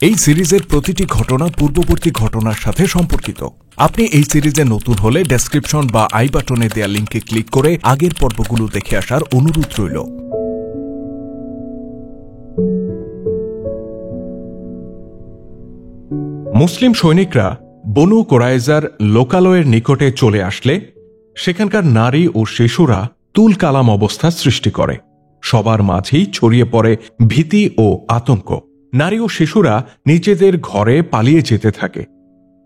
এই সিরিজের প্রতিটি ঘটনা পূর্ববর্তী ঘটনার সাথে সম্পর্কিত। আপনি এই সিরিজে নতুন হলে ডেসক্রিপশন বা আই বাটনে দেয়া লিঙ্কে ক্লিক করে আগের পর্বগুলো দেখে আসার অনুরোধ রইল। মুসলিম সৈনিকরা বনু কোরাইজার লোকালয়ের নিকটে চলে আসলে সেখানকার নারী ও শিশুরা তুল কালাম অবস্থা সৃষ্টি করে। সবার মাঝেই ছড়িয়ে পড়ে ভীতি ও আতঙ্ক। নারী ও শিশুরা নিজেদের ঘরে পালিয়ে যেতে থাকে।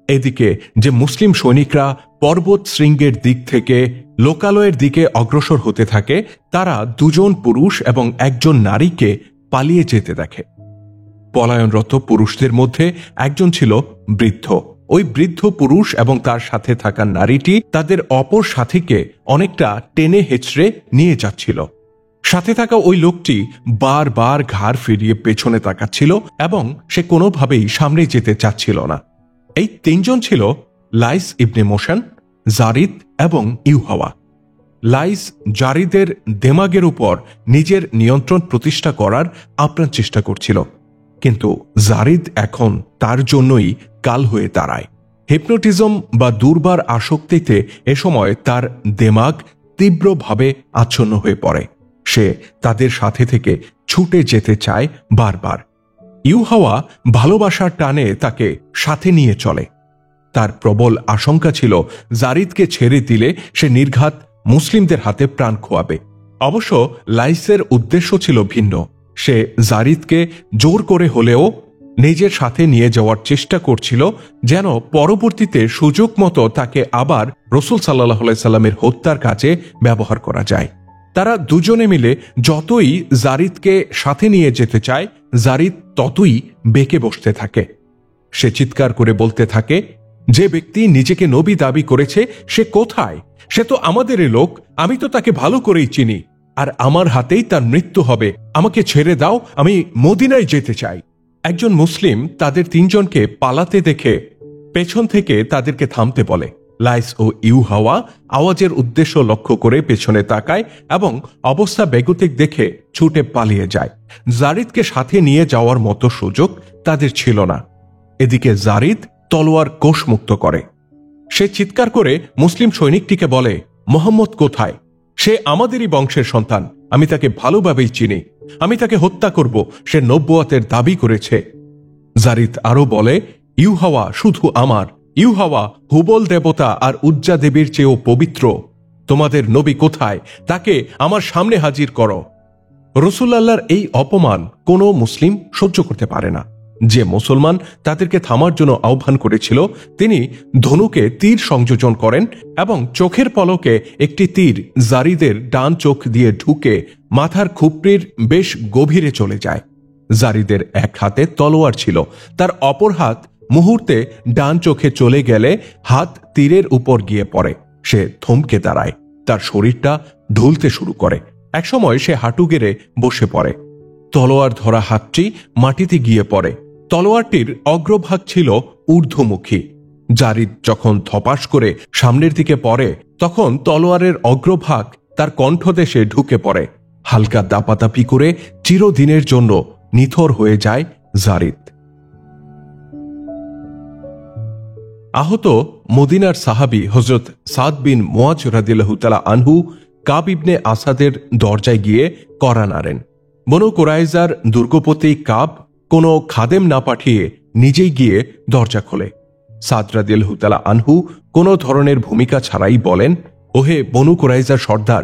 এদিকে যে মুসলিম সৈনিকরা পর্বত শৃঙ্গের দিক থেকে লোকালয়ের দিকে অগ্রসর হতে থাকে, তারা দুজন পুরুষ এবং একজন নারীকে পালিয়ে যেতে দেখে। পলায়নরত পুরুষদের মধ্যে একজন ছিল বৃদ্ধ। ওই বৃদ্ধ পুরুষ এবং তার সাথে থাকা নারীটি তাদের অপর সাথীকে অনেকটা টেনে হেঁচড়ে নিয়ে যাচ্ছিল। সাথে থাকা ওই লোকটি বারবার ঘাড় ফিরিয়ে পেছনে তাকাচ্ছিল এবং সে কোনোভাবেই সামনে যেতে চাচ্ছিল না। এই তিনজন ছিল লাইস ইবনে মোশান, জারিদ এবং ইউহাওয়া। লাইস জারিদের দেমাগের উপর নিজের নিয়ন্ত্রণ প্রতিষ্ঠা করার আপ্রাণ চেষ্টা করছিল, কিন্তু জারিদ এখন তার জন্যই কাল হয়ে দাঁড়ায়। হিপনোটিজম বা দুর্বার আসক্তিতে এ সময় তার দেমাগ তীব্রভাবে আচ্ছন্ন হয়ে পড়ে। সে তাদের সাথে থেকে ছুটে যেতে চায় বারবার। ইউহাওয়া ভালোবাসার টানে তাকে সাথে নিয়ে চলে। তার প্রবল আশঙ্কা ছিল জারিদকে ছেড়ে দিলে সে নির্ঘাত মুসলিমদের হাতে প্রাণ খোয়াবে। অবশ্য লাইসের উদ্দেশ্য ছিল ভিন্ন। সে জারিদকে জোর করে হলেও নিজের সাথে নিয়ে যাওয়ার চেষ্টা করছিল, যেন পরবর্তীতে সুযোগ মতো তাকে আবার রাসূল সাল্লাল্লাহু আলাইহি সাল্লামের হত্যার কাজে ব্যবহার করা যায়। তারা দুজনে মিলে যতই জারিদকে সাথে নিয়ে যেতে চায়, জারিদ ততই বেঁকে বসতে থাকে। সে চিৎকার করে বলতে থাকে, যে ব্যক্তি নিজেকে নবী দাবি করেছে সে কোথায়? সে তো আমাদেরই লোক, আমি তো তাকে ভালো করেই চিনি, আর আমার হাতেই তার মৃত্যু হবে। আমাকে ছেড়ে দাও, আমি মদিনায় যেতে চাই। একজন মুসলিম তাদের তিনজনকে পালাতে দেখে পেছন থেকে তাদেরকে থামতে বলে। লাইস ও ইউহাওয়া আওয়াজের উদ্দেশ্য লক্ষ্য করে পেছনে তাকায় এবং অবস্থা বেগতিক দেখে ছুটে পালিয়ে যায়। জারিদকে সাথে নিয়ে যাওয়ার মতো সুযোগ তাদের ছিল না। এদিকে জারিদ তলোয়ার কোষমুক্ত করে। সে চিৎকার করে মুসলিম সৈনিকটিকে বলে, মোহাম্মদ কোথায়? সে আমাদেরই বংশের সন্তান, আমি তাকে ভালোভাবেই চিনি, আমি তাকে হত্যা করব, সে নবুয়তের দাবি করেছে। জারিদ আরো বলে, ইউহাওয়া শুধু আমার, ইউহাওয়া হুবল দেবতা আর উজ্জা দেবীর চেয়েও পবিত্র। তোমাদের নবী কোথায়? তাকে আমার সামনে হাজির করো। রাসূলুল্লাহর এই অপমান কোনো মুসলিম সহ্য করতে পারে না। যে মুসলমান তাদেরকে থামার জন্য আহ্বান করেছিল, তিনি ধনুকে তীর সংযোজন করেন এবং চোখের পলকে একটি তীর জারিদের ডান চোখ দিয়ে ঢুকে মাথার খুপড়ির বেশ গভীরে চলে যায়। জারিদের এক হাতে তলোয়ার ছিল, তার অপর হাত মুহূর্তে ডান চোখে চলে গেলে হাত তীরের উপর গিয়ে পড়ে। সে থমকে দাঁড়ায়, তার শরীরটা ঢুলতে শুরু করে। একসময় সে হাঁটু গেড়ে বসে পড়ে। তলোয়ার ধরা হাতটি মাটিতে গিয়ে পড়ে। তলোয়ারটির অগ্রভাগ ছিল ঊর্ধ্বমুখী। জারিদ যখন ধপাস করে সামনের দিকে পড়ে, তখন তলোয়ারের অগ্রভাগ তার কণ্ঠদেশে ঢুকে পড়ে। হালকা দাপাদাপি করে চিরদিনের জন্য নিথর হয়ে যায় জারিদ। আহত মদিনার সাহাবী হযরত সাদ বিন মুআজ রাদিয়াল্লাহু তাআলা আনহু কাব ইবনে আসাদের দরজায় গিয়ে কড়া নাড়েন। বনু কুরাইজার দুর্গপতি কাব কোনো খাদেম না পাঠিয়ে নিজেই গিয়ে দরজা খোলে। সাদ রাদিয়াল্লাহু তাআলা আনহু কোনো ধরনের ভূমিকা ছাড়াই বলেন, ওহে বনু কুরাইজার সর্দার,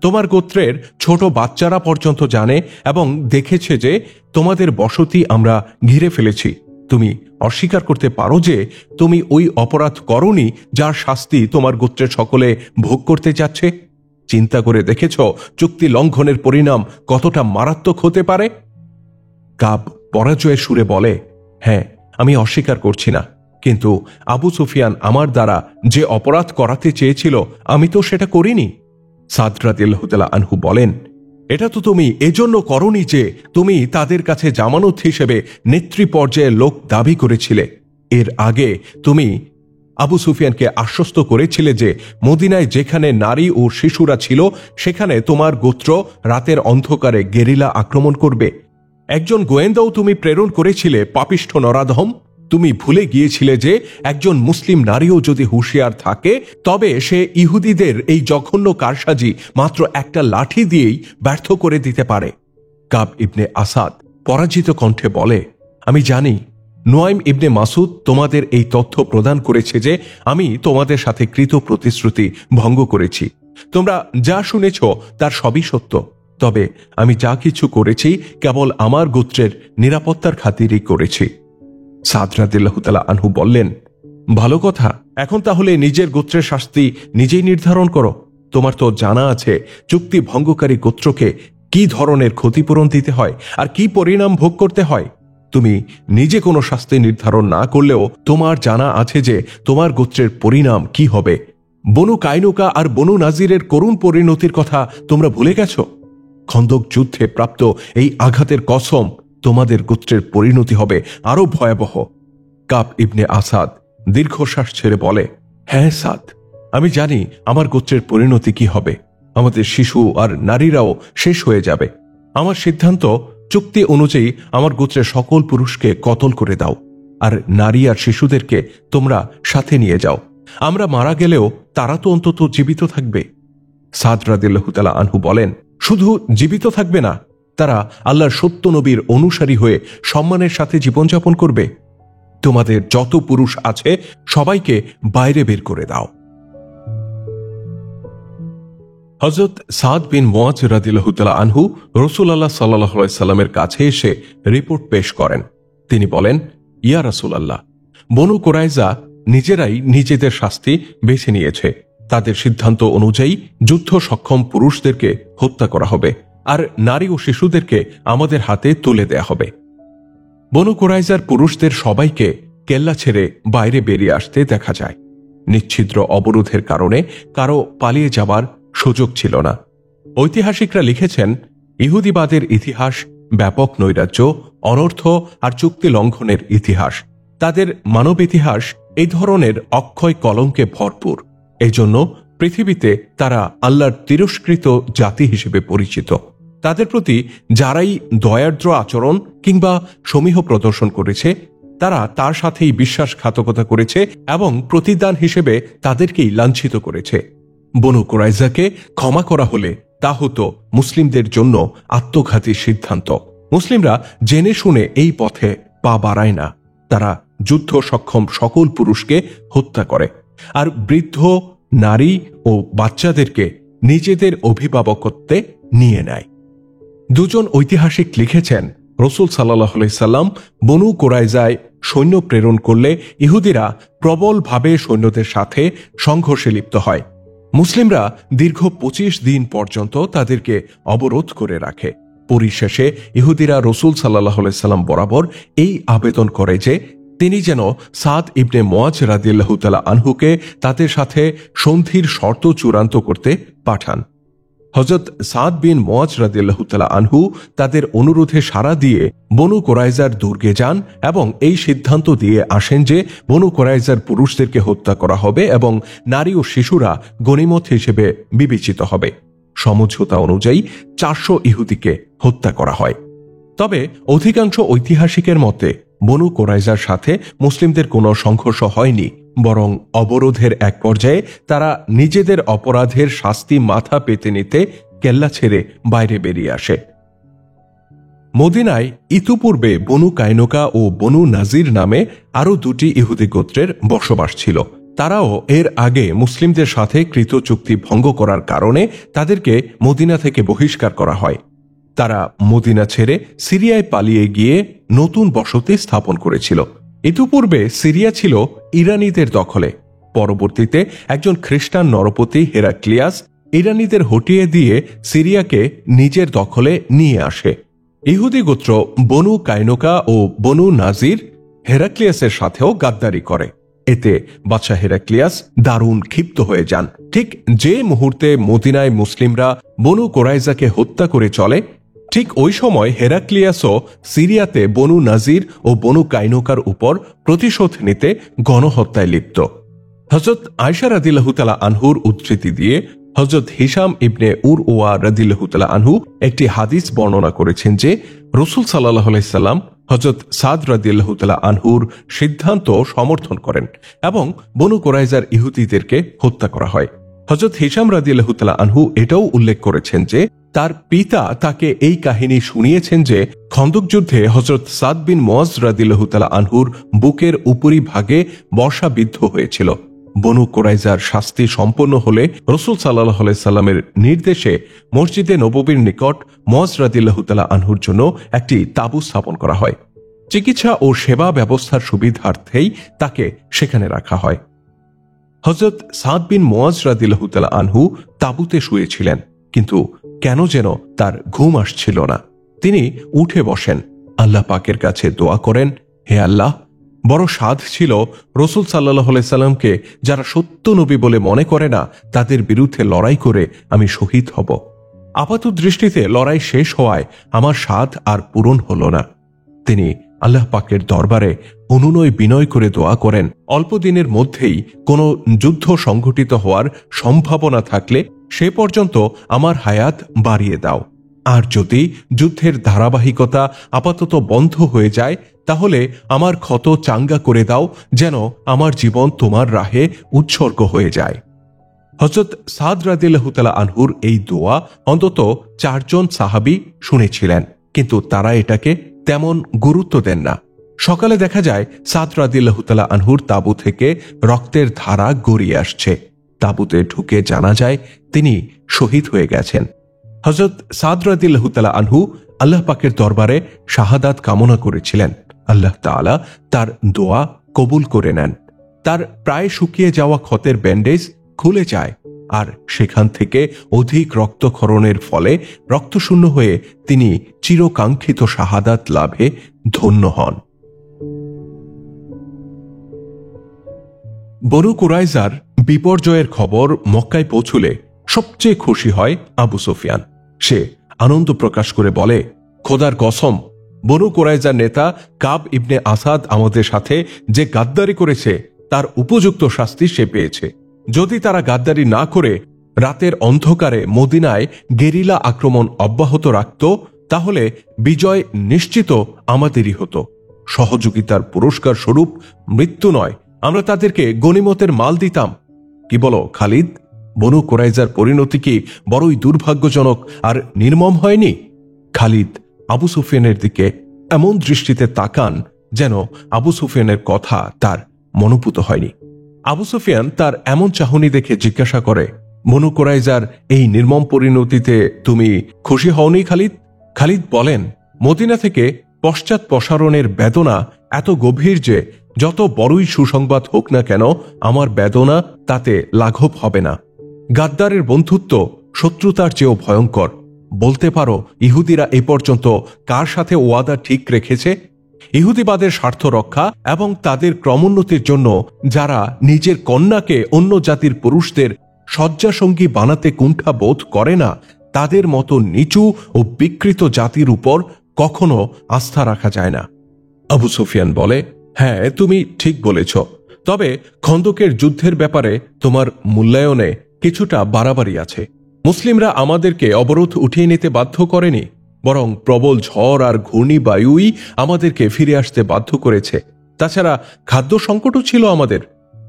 তোমার গোত্রের ছোট বাচ্চারা পর্যন্ত জানে এবং দেখেছে যে তোমাদের বসতি আমরা ঘিরে ফেলেছি। তুমি অস্বীকার করতে পারো যে তুমি ওই অপরাধ করনি যার শাস্তি তোমার গোত্রের সকলে ভোগ করতে যাচ্ছে? চিন্তা করে দেখেছ চুক্তি লঙ্ঘনের পরিণাম কতটা মারাত্মক হতে পারে? কাব পরাজয়ের সুরে বলে, হ্যাঁ, আমি অস্বীকার করছি না, কিন্তু আবু সুফিয়ান আমার দ্বারা যে অপরাধ করাতে চেয়েছিল আমি তো সেটা করিনি। সাদ রাদিয়াল্লাহু তাআলা আনহু বলেন, এটা তো তুমি এজন্য করনি যে তুমি তাদের কাছে জামানত হিসেবে নেতৃ পর্যায়ের লোক দাবি করেছিলে। এর আগে তুমি আবু সুফিয়ানকে আশ্বস্ত করেছিলে যে মদিনায় যেখানে নারী ও শিশুরা ছিল সেখানে তোমার গোত্র রাতের অন্ধকারে গেরিলা আক্রমণ করবে। একজন গোয়েন্দাও তুমি প্রেরণ করেছিলে পাপিষ্ঠ নরাধম। তুমি ভুলে গিয়েছিলে যে একজন মুসলিম নারীও যদি হুঁশিয়ার থাকে তবে সে ইহুদিদের এই জঘন্য কারসাজি মাত্র একটা লাঠি দিয়েই ব্যর্থ করে দিতে পারে। কাব ইবনে আসাদ পরাজিত কণ্ঠে বলে, আমি জানি নুয়াইম ইবনে মাসুদ তোমাদের এই তথ্য প্রদান করেছে যে আমি তোমাদের সাথে কৃত প্রতিশ্রুতি ভঙ্গ করেছি। তোমরা যা শুনেছ তার সবই সত্য, তবে আমি যা কিছু করেছি কেবল আমার গোত্রের নিরাপত্তার খাতিরই করেছি। সাদ রাদিয়াল্লাহু তাআলা আনহু বললেন, ভালো কথা, এখন তাহলে নিজের গোত্রের শাস্তি নিজেই নির্ধারণ করো। তোমার তো জানা আছে চুক্তি ভঙ্গকারী গোত্রকে কি ধরনের ক্ষতিপূরণ দিতে হয় আর কি পরিণাম ভোগ করতে হয়। তুমি নিজে কোনো শাস্তি নির্ধারণ না করলেও তোমার জানা আছে যে তোমার গোত্রের পরিণাম কি হবে। বনু কায়নুকা আর বনু নাজিরের করুণ পরিণতির কথা তোমরা ভুলে গেছ। খন্দক যুদ্ধে প্রাপ্ত এই আঘাতের কসম, তোমাদের গোত্রের পরিণতি হবে আরো ভয়াবহ। কাব ইবনে আসাদ দীর্ঘশ্বাস ছেড়ে বলে, হ্যাঁ সাদ, আমি জানি আমার গোত্রের পরিণতি কি হবে। আমাদের শিশু আর নারীরাও শেষ হয়ে যাবে। আমার সিদ্ধান্ত, চুক্তি অনুযায়ী আমার গোত্রের সকল পুরুষকে কতল করে দাও, আর নারী আর শিশুদেরকে তোমরা সাথে নিয়ে যাও। আমরা মারা গেলেও তারা তো অন্তত জীবিত থাকবে। সাদ রাদিয়াল্লাহু তাআলা আনহু বলেন, শুধু জীবিত থাকবে না, তারা আল্লাহর সত্য নবীর অনুসারী হয়ে সম্মানের সাথে জীবনযাপন করবে। তোমাদের যত পুরুষ আছে সবাইকে বাইরে বের করে দাও। হযরত সাদ বিন মুআজ রাদিয়াল্লাহু তাআলা আনহু রাসূলুল্লাহ সাল্লাল্লাহু আলাইহি সাল্লামের কাছে এসে রিপোর্ট পেশ করেন। তিনি বলেন, ইয়া রাসূলুল্লাহ, বনু কুরাইজা নিজেরাই নিজেদের শাস্তি বেছে নিয়েছে। তাদের সিদ্ধান্ত অনুযায়ী যুদ্ধ সক্ষম পুরুষদেরকে হত্যা করা হবে আর নারী ও শিশুদেরকে আমাদের হাতে তুলে দেয়া হবে। বনু কুরাইজার পুরুষদের সবাইকে কেল্লা ছেড়ে বাইরে বেরিয়ে আসতে দেখা যায়। নিচ্ছিদ্র অবরোধের কারণে কারো পালিয়ে যাবার সুযোগ ছিল না। ঐতিহাসিকরা লিখেছেন, ইহুদিবাদের ইতিহাস ব্যাপক নৈরাজ্য, অনর্থ আর চুক্তি লঙ্ঘনের ইতিহাস। তাদের মানব ইতিহাস এই ধরনের অক্ষয় কলঙ্কে ভরপুর। এই জন্য পৃথিবীতে তারা আল্লাহর তিরস্কৃত জাতি হিসেবে পরিচিত। তাদের প্রতি যারাই দয়ার্দ্র আচরণ কিংবা সমীহ প্রদর্শন করেছে, তারা তার সাথেই বিশ্বাসঘাতকতা করেছে এবং প্রতিদান হিসেবে তাদেরকেই লাঞ্ছিত করেছে। বনু কুরাইজাকে ক্ষমা করা হলে তা হতো মুসলিমদের জন্য আত্মঘাতী সিদ্ধান্ত। মুসলিমরা জেনে শুনে এই পথে পা বাড়ায় না। তারা যুদ্ধ সক্ষম সকল পুরুষকে হত্যা করে আর বৃদ্ধ, নারী ও বাচ্চাদেরকে নিজেদের অভিভাবকত্বে নিয়ে নেয়। দুজন ঐতিহাসিক লিখেছেন, রাসূল সাল্লাল্লাহু আলাইহি সাল্লাম বনু কুরাইজায় সৈন্য প্রেরণ করলে ইহুদিরা প্রবলভাবে সৈন্যদের সাথে সংঘর্ষে লিপ্ত হয়। মুসলিমরা দীর্ঘ 25 দিন পর্যন্ত তাদেরকে অবরোধ করে রাখে। পরিশেষে ইহুদিরা রাসূল সাল্লাল্লাহু আলাইহি সাল্লাম বরাবর এই আবেদন করে যে তিনি যেন সাদ ইবনে মুআজ রাদিয়াল্লাহু তাআলা আনহুকে তাদের সাথে সন্ধির শর্ত চূড়ান্ত করতে পাঠান। হযরত সাদ বিন মুআজ রাদিয়াল্লাহু তাআলা আনহু তাদের অনুরোধে সাড়া দিয়ে বনু কুরাইজার দুর্গে যান এবং এই সিদ্ধান্ত দিয়ে আসেন যে বনু কুরাইজার পুরুষদেরকে হত্যা করা হবে এবং নারী ও শিশুরা গনিমত হিসেবে বিবেচিত হবে। সমঝোতা অনুযায়ী 400 ইহুদিকে হত্যা করা হয়। তবে অধিকাংশ ঐতিহাসিকের মতে বনু কুরাইজার সাথে মুসলিমদের কোনো সংঘর্ষ হয়নি, বরং অবরোধের এক পর্যায়ে তারা নিজেদের অপরাধের শাস্তি মাথা পেতে নিতে কেল্লা ছেড়ে বাইরে বেরিয়ে আসে। মদিনায় ইতিপূর্বে বনু কায়নুকা ও বনু নাজির নামে আরও 2টি ইহুদি গোত্রের বসবাস ছিল। তারাও এর আগে মুসলিমদের সাথে কৃত চুক্তি ভঙ্গ করার কারণে তাদেরকে মদিনা থেকে বহিষ্কার করা হয়। তারা মদিনা ছেড়ে সিরিয়ায় পালিয়ে গিয়ে নতুন বসতি স্থাপন করেছিল। ইতিপূর্বে সিরিয়া ছিল ইরানীদের দখলে। পরবর্তীতে একজন খ্রিস্টান নরপতি হেরাক্লিয়াস ইরানীদের হটিয়ে দিয়ে সিরিয়াকে নিজের দখলে নিয়ে আসে। ইহুদি গোত্র বনু কায়নুকা ও বনু নাজির হেরাক্লিয়াসের সাথেও গাদ্দারি করে। এতে বাদশাহ হেরাক্লিয়াস দারুণ ক্ষিপ্ত হয়ে যান। ঠিক যে মুহূর্তে মদিনায় মুসলিমরা বনু কুরাইজাকে হত্যা করে চলে, ঠিক ওই সময় হেরাক্লিয়াসও সিরিয়াতে বনু নাজির ও বনু কায়নুকার উপর প্রতিশোধ নিতে গণহত্যায় লিপ্ত। হযরত আয়েশা রাদিয়াল্লাহু তাআলা আনহুর উদ্ধৃতি দিয়ে হযরত হিশাম ইবনে উরওয়া রাদিয়াল্লাহু তাআলা আনহু একটি হাদিস বর্ণনা করেছেন যে রাসূল সাল্লাল্লাহু আলাইহি সাল্লাম হযরত সাদ রাদিয়াল্লাহু তাআলা আনহুর সিদ্ধান্ত সমর্থন করেন এবং বনু কুরাইজার ইহুদিদেরকে হত্যা করা হয়। হযরত হিশাম রাদিয়াল্লাহু তাআলা আনহু এটাও উল্লেখ করেছেন যে তার পিতা তাকে এই কাহিনী শুনিয়েছেন যে খন্দক যুদ্ধে হযরত সাদ বিন মুআজ রাদিয়াল্লাহু তাআলা আনহুর বুকের উপরিভাগে বর্ষাবিদ্ধ হয়েছিল। বনু কুরাইজার শাস্তি সম্পন্ন হলে রাসূল সাল্লাল্লাহু আলাইহি সাল্লামের নির্দেশে মসজিদে নববীর নিকট মুআজ রাদিয়াল্লাহু তাআলা আনহুর জন্য একটি তাঁবু স্থাপন করা হয়। চিকিৎসা ও সেবা ব্যবস্থার সুবিধার্থেই তাকে সেখানে রাখা হয়। হযরত সাদ বিন মুআজ রাদিয়াল্লাহু তাআলা আনহু তাঁবুতে শুয়েছিলেন, কিন্তু কেন যেন তার ঘুম আসছিল না। তিনি উঠে বসেন, আল্লাহ পাকের কাছে দোয়া করেন, হে আল্লাহ, বড় সাধ ছিল রাসূল সাল্লাল্লাহু আলাইহি সাল্লামকে যারা সত্য নবী বলে মনে করে না তাদের বিরুদ্ধে লড়াই করে আমি শহীদ হব। আপাত দৃষ্টিতে লড়াই শেষ হওয়ায় আমার সাধ আর পূরণ হল না। তিনি আল্লাহ পাকের দরবারে অনুনয় বিনয় করে দোয়া করেন, অল্প দিনের মধ্যেই কোনো যুদ্ধ সংঘটিত হওয়ার সম্ভাবনা থাকলে সে পর্যন্ত আমার হায়াত বাড়িয়ে দাও, আর যদি যুদ্ধের ধারাবাহিকতা আপাতত বন্ধ হয়ে যায় তাহলে আমার ক্ষত চাঙ্গা করে দাও, যেন আমার জীবন তোমার রাহে উৎসর্গ হয়ে যায়। হযরত সাদ রাদিয়াল্লাহু তাআলা আনহুর এই দোয়া অন্তত 4 জন সাহাবী শুনেছিলেন, কিন্তু তারা এটাকে তেমন গুরুত্ব দেন না। সকালে দেখা যায় সাদ রাদিয়াল্লাহু তাআলা আনহুর তাঁবু থেকে রক্তের ধারা গড়িয়ে আসছে। তাঁবুতে ঢুকে জানা যায় তিনি শহীদ হয়ে গেছেন। হযরত সাদ রাদিয়াল্লাহু তাআলা আনহু আল্লাহ পাকের দরবারে শাহাদাত কামনা করেছিলেন। আল্লাহ তাআলা তার দোয়া কবুল করে নেন। তার প্রায় শুকিয়ে যাওয়া ক্ষতের ব্যান্ডেজ খুলে যায়, আর সেখান থেকে অধিক রক্তক্ষরণের ফলে রক্তশূন্য হয়ে তিনি চিরকাঙ্ক্ষিত শাহাদাত লাভে ধন্য হন। বনু কুরাইজার বিপর্যয়ের খবর মক্কায় পৌঁছলে সবচেয়ে খুশি হয় আবু সুফিয়ান। সে আনন্দ প্রকাশ করে বলে, খোদার কসম, বনু কুরাইজার নেতা কাব ইবনে আসাদ আমাদের সাথে যে গাদ্দারি করেছে তার উপযুক্ত শাস্তি সে পেয়েছে। যদি তারা গাদ্দারি না করে রাতের অন্ধকারে মদিনায় গেরিলা আক্রমণ অব্যাহত রাখত তাহলে বিজয় নিশ্চিত আমাদেরই হতো। সহযোগিতার পুরস্কার স্বরূপ মৃত্যু নয়, আমরা তাদেরকে গনিমতের মাল দিতাম। কি বলো খালিদ, বনু কুরাইজার পরিণতি কি বড়ই দুর্ভাগ্যজনক আর নির্মম হয়নি? খালিদ আবু সুফিয়ানের দিকে এমন দৃষ্টিতে তাকান যেন আবু সুফিয়ানের কথা তার মনোভূত হয়নি। আবু সুফিয়ান তার এমন চাহনি দেখে জিজ্ঞাসা করে, বনু কুরাইজার এই নির্মম পরিণতিতে তুমি খুশি হওনি খালিদ? খালিদ বলেন, মদিনা থেকে পশ্চাৎপসারণের বেদনা এত গভীর যে যত বড়ই সুসংবাদ হোক না কেন আমার বেদনা তাতে লাঘব হবে না। গাদ্দারের বন্ধুত্ব শত্রুতার চেয়েও ভয়ঙ্কর। বলতে পারো ইহুদিরা এ পর্যন্ত কার সাথে ওয়াদা ঠিক রেখেছে? ইহুদিবাদের স্বার্থ রক্ষা এবং তাদের ক্রমোন্নতির জন্য যারা নিজের কন্যাকে অন্য জাতির পুরুষদের শয্যাসঙ্গী বানাতে কুণ্ঠা বোধ করে না, তাদের মতো নিচু ও বিকৃত জাতির উপর কখনো আস্থা রাখা যায় না। আবু সুফিয়ান বলে, হ্যাঁ তুমি ঠিক বলেছ, তবে খন্দকের যুদ্ধের ব্যাপারে তোমার মূল্যায়নে কিছুটা বাড়াবাড়ি আছে। মুসলিমরা আমাদেরকে অবরোধ উঠিয়ে নিতে বাধ্য করেনি, বরং প্রবল ঝড় আর ঘূর্ণিবায়ুই আমাদেরকে ফিরে আসতে বাধ্য করেছে। তাছাড়া খাদ্য সংকটও ছিল আমাদের।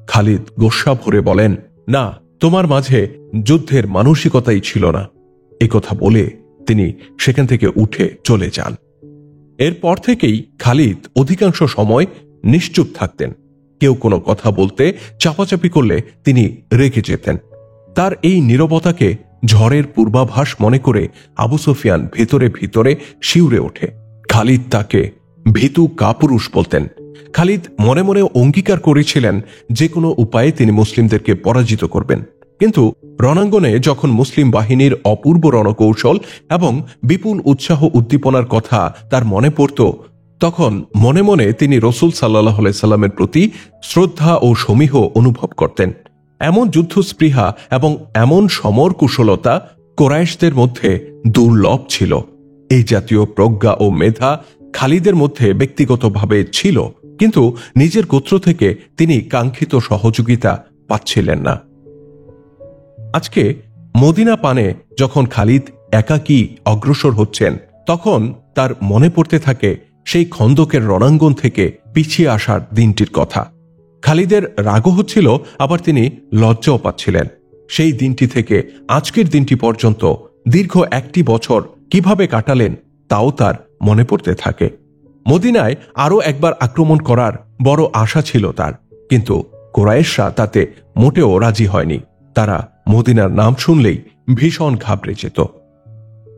খালিদ গোস্বা ভরে বলেন, না, তোমার মাঝে যুদ্ধের মানসিকতাই ছিল না। একথা বলে তিনি সেখান থেকে উঠে চলে যান। এরপর থেকেই খালিদ অধিকাংশ সময় নিশ্চুপ থাকতেন। কেউ কোনো কথা বলতে চাপাচাপি করলে তিনি রেগে যেতেন। তার এই নীরবতাকে ঝড়ের পূর্বাভাস মনে করে আবু সুফিয়ান ভেতরে ভিতরে শিউরে ওঠে। খালিদ তাকে ভীতু কাপুরুষ বলতেন। খালিদ মনে মনে অঙ্গীকার করেছিলেন যে কোনো উপায়ে তিনি মুসলিমদেরকে পরাজিত করবেন, কিন্তু রণাঙ্গনে যখন মুসলিম বাহিনীর অপূর্ব রণকৌশল এবং বিপুল উৎসাহ উদ্দীপনার কথা তার মনে পড়ত, তখন মনে মনে তিনি রাসূল সাল্লাল্লাহু আলাইহি সাল্লামের প্রতি শ্রদ্ধা ও সমীহ অনুভব করতেন। এমন যুদ্ধস্পৃহা এবং এমন সমর কুশলতা কুরাইশদের মধ্যে দুর্লভ ছিল। এই জাতীয় প্রজ্ঞা ও মেধা খালিদের মধ্যে ব্যক্তিগতভাবে ছিল, কিন্তু নিজের গোত্র থেকে তিনি কাঙ্ক্ষিত সহযোগিতা পাচ্ছিলেন না। আজকে মদিনা পানে যখন খালিদ একাকী অগ্রসর হচ্ছেন তখন তার মনে পড়তে থাকে সেই খন্দকের রণাঙ্গন থেকে পিছিয়ে আসার দিনটির কথা। খালিদের রাগও হচ্ছিল, আবার তিনি লজ্জাও পাচ্ছিলেন। সেই দিনটি থেকে আজকের দিনটি পর্যন্ত দীর্ঘ 1 বছর কিভাবে কাটালেন তাও তার মনে পড়তে থাকে। মদিনায় আরও একবার আক্রমণ করার বড় আশা ছিল তার, কিন্তু কুরাইশরা তাতে মোটেও রাজি হয়নি। তারা মদিনার নাম শুনলেই ভীষণ ঘাবড়ে যেত।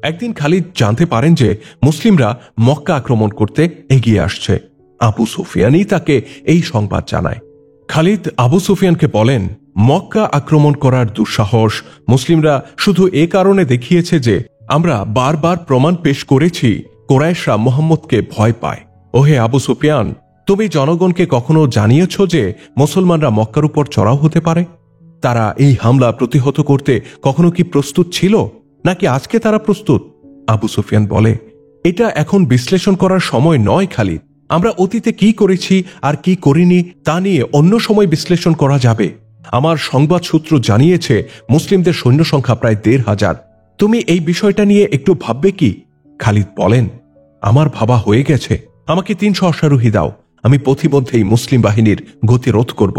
একদিন খালিদ জানতে পারেন যে মুসলিমরা মক্কা আক্রমণ করতে এগিয়ে আসছে। আবু সুফিয়ানই তাকে এই সংবাদ জানায়। খালিদ আবু সুফিয়ানকে বলেন, মক্কা আক্রমণ করার দুঃসাহস মুসলিমরা শুধু এ কারণে দেখিয়েছে যে আমরা বারবার প্রমাণ পেশ করেছি কুরাইশরা মুহাম্মদকে ভয় পায়। ওহে আবু সুফিয়ান, তুমি জনগণকে কখনো জানিয়েছ যে মুসলমানরা মক্কার উপর চড়াও হতে পারে? তারা এই হামলা প্রতিহত করতে কখনো কি প্রস্তুত ছিল, নাকি আজকে তারা প্রস্তুত? আবু সুফিয়ান বলে, এটা এখন বিশ্লেষণ করার সময় নয় খালিদ। আমরা অতীতে কি করেছি আর কি করিনি তা নিয়ে অন্য সময় বিশ্লেষণ করা যাবে। আমার সংবাদ সূত্র জানিয়েছে মুসলিমদের সৈন্য সংখ্যা প্রায় 1,500। তুমি এই বিষয়টা নিয়ে একটু ভাববে কি? খালিদ বলেন, আমার ভাবা হয়ে গেছে। আমাকে 300 অশ্বারোহী দাও, আমি পথিমধ্যেই মুসলিম বাহিনীর গতিরোধ করব।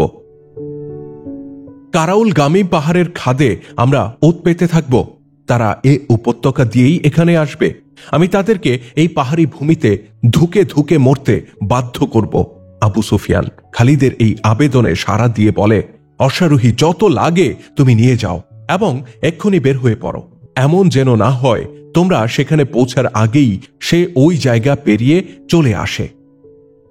কারাউল গামী পাহাড়ের খাদে আমরা ওত পেতে থাকব। তারা এ উপত্যকা দিয়েই এখানে আসবে। আমি তাদেরকে এই পাহাড়ি ভূমিতে ধুকে ধুকে মরতে বাধ্য করব। আবু সুফিয়ান খালিদের এই আবেদনে সাড়া দিয়ে বলে, অশ্বারোহী যত লাগে তুমি নিয়ে যাও এবং এক্ষুনি বের হয়ে পড়ো। এমন যেন না হয় তোমরা সেখানে পৌঁছার আগেই সে ওই জায়গা পেরিয়ে চলে আসে।